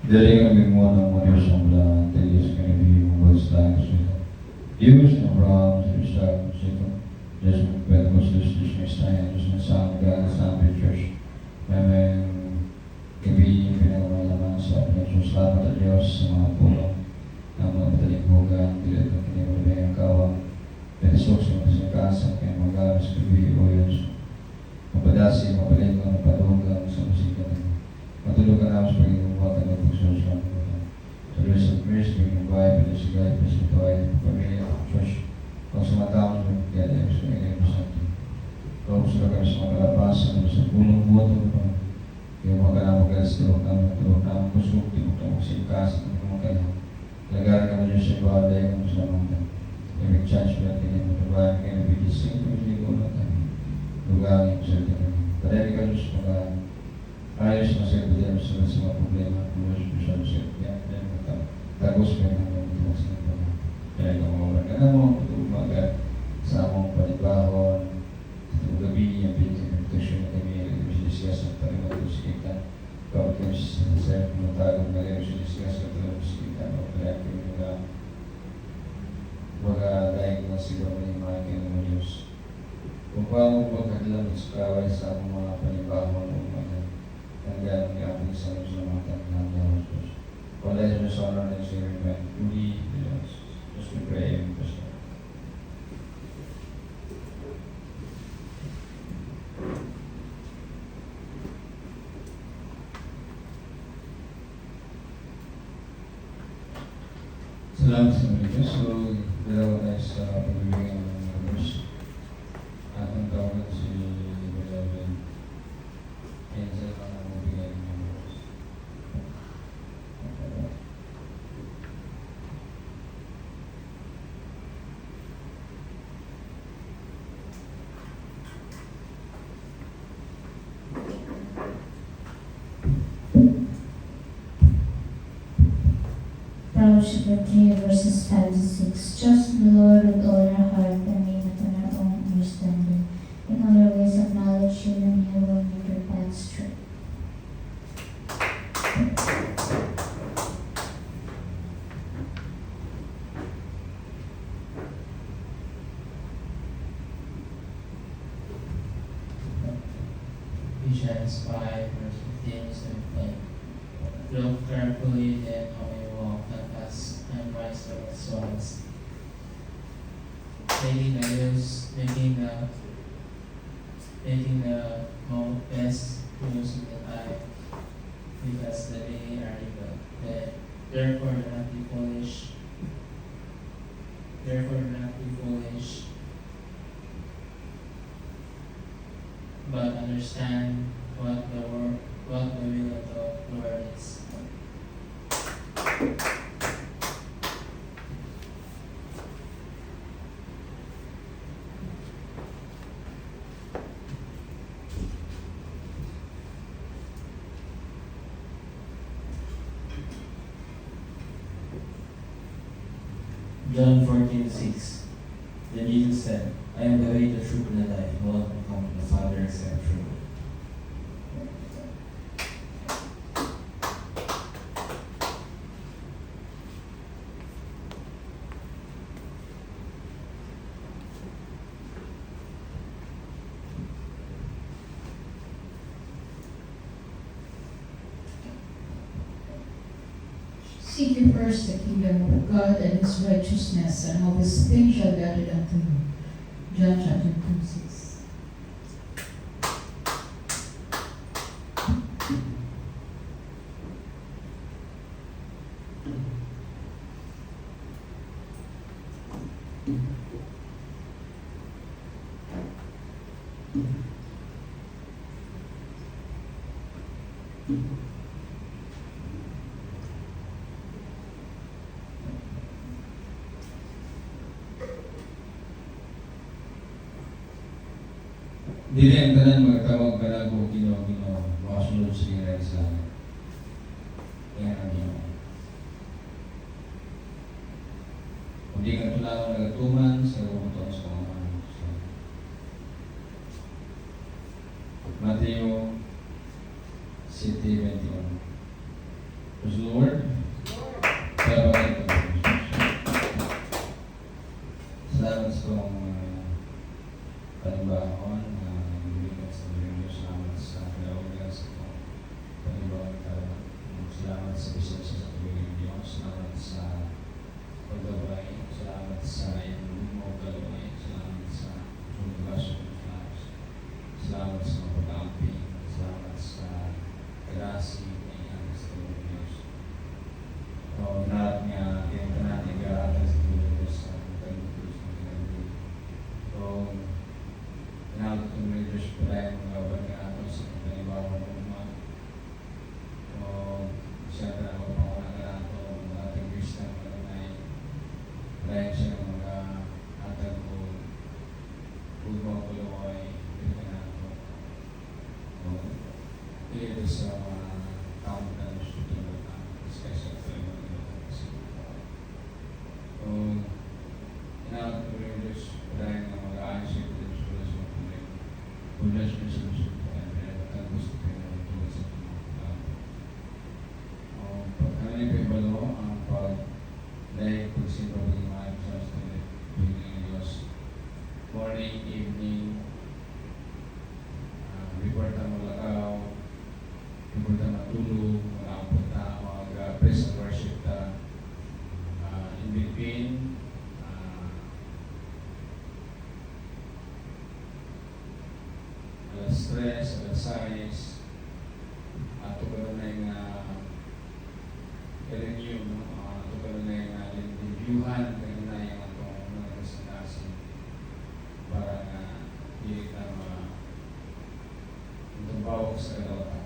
Daring kami mo ng mga isang lang, tilis kami yung words lang sila. Use ng Rams, Ishak, Sito, Just Pentecostal Church, Messiah, Just na Sangga, Sabi Church. Namin, ibigin pinagmalaman sa Pilipinas. Salamat at Diyos sa mga pulong patalikbugan, dili ito kinimulay ang kawang, pesos yung sa kasa, kaya magamas, kabi, oyos, mapadasi, mapalingon, mapadunggang sa musika na. Matulog ka naman sa pagigumatan ng pagsusyon. Sa Lord of Mercy, yung bahay, pinasigay, pasituay, pamilya, church, kung sumatawang sa pagkiyada, sa ingay mo sa atin. Kung sila kami sa mga kalapasan, sa punong buwan ito pa, yung mga kanamagalas, tulog namin kusog, tulog namin singkas, tulog namin kayo. Lagaran kami dyan sa iba, dahil kami sa mga every chance mo natin yung matabayan kayo na bigis sa ito, hindi ko natin. Lugangin sa ito. Padali ka dyan sa mga ayos na sa ito dyan sa mga problema, kung mas masyado sa ito. Dahil tagos mo yung mga ito sa ito. Dahil kung mawala ka na mo, umaga sa among panibahon, sa gabi, yung pinag-reputasyon na kami, sinisiyasa pa rin natin sa kita. Kapag kami sa matagong na rin, sinisiyasa pa rin sa kita. Kaya kami mga dahil ko na siguro na yung mga kinong Diyos. Kung paano magkadlang sa kaway sa among mga panibahon o mga hanggang ng ating sa mga tanong ng Diyos. Kung dahil sa honor na si Remain, Uli, Diyos, we pray in Christ. Salamat sa mga Diyos. So, dalawa tayo sa pagbibigyan ng mga Diyos. At ang tawagan si Beloved Angel ang magbigay ng mga Diyos. Proverbs chapter 3, verses 5 to 6. Trust the Lord with all your heart and lean not on our own understanding. In all your ways acknowledge Him, and He will make your path straight. Ephesians 5, verse 15 to 17. Look carefully then how you walk, not as unwise but as wise. Making the best use of the time, because the day are evil. Therefore do not be foolish. But understand what the will of the Lord is. John 14:6. Then Jesus said, I am the way, the truth, and the life. No one can come to the Father except through me. Seek ye first the kingdom of God and His righteousness, and all these things shall be added unto you. John chapter 2:6. Dili ang tanan magtawag ka na kung Ginoo, makasunod sa ginay sa langit. Yan ang Ginoo. Kung di ka tulangan nagatuman sa bubuton sa mga Mateo 7:21. Praise the Lord. Salamat po. Salamat sa mga panibahon na bibigyan sa Diyos. Salamat sa kalawagan sa panibahon. Salamat sa bisaya sa pagiging Diyos. Salamat sa dito sa mga taong na nasusunod na discussion ko yung mga kasi. So, inaawat ko rin Diyos dahil na mag-aayos yung Diyos wala sa mga problema. Kung Diyos may solusyon ko kaya ang gusto ko yung tulad sa mga pag kami ko ibalo ang dahil kung sino yung mga Diyos na yung Diyos morning, evening, before tayo malakaw, before tayo matulog, punta mag-praise and worship ta, in between, alas 3, alas 6, ato ko na yung renew, ato ko na yung reviewhan, kaya na yung atong mga kasinasi para na hindi na bawa sa kalawatan.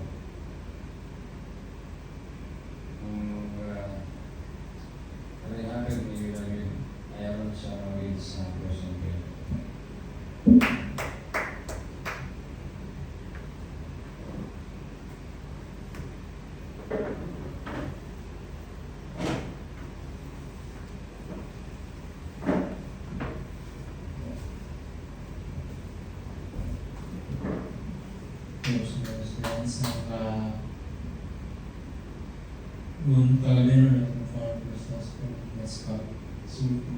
Kalihatin ni David, ayaw siya mawid sa question period. Un kagabi na farm process ko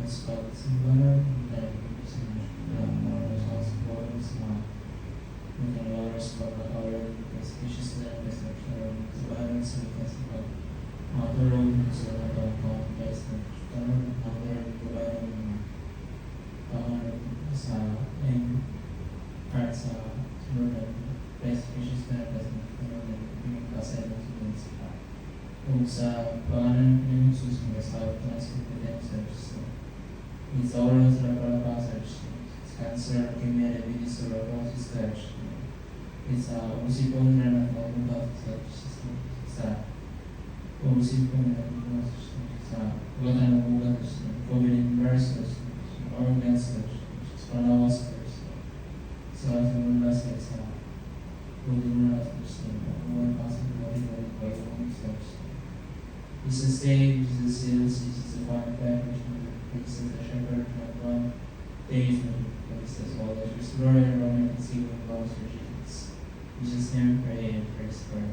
mascot simbahan dan mga responsibilities mga oras pagkakaroon ng species na simbahan sa mga tulong sa mga contest na tanong ng provider ng pangalan sa para sa sunod na best species na yung kasaya ng sunod sa kung sa pangalan ng Jesus mga sa transport it's oral cerebral passage, it's cancer, leukemia, diabetes, cirrhosis, stage. It's usipon na nagmamula sa usipon na nagmamula sa ugat ng ugat, covenant versus organs, panawas, sa mula sa covenant versus one possibility by one search. Jesus saved, Jesus heals, Jesus is the final package, Jesus is the shepherd, not one. Days no, Jesus all that restore and Roman and saving laws for Jesus. Jesus name pray and praise for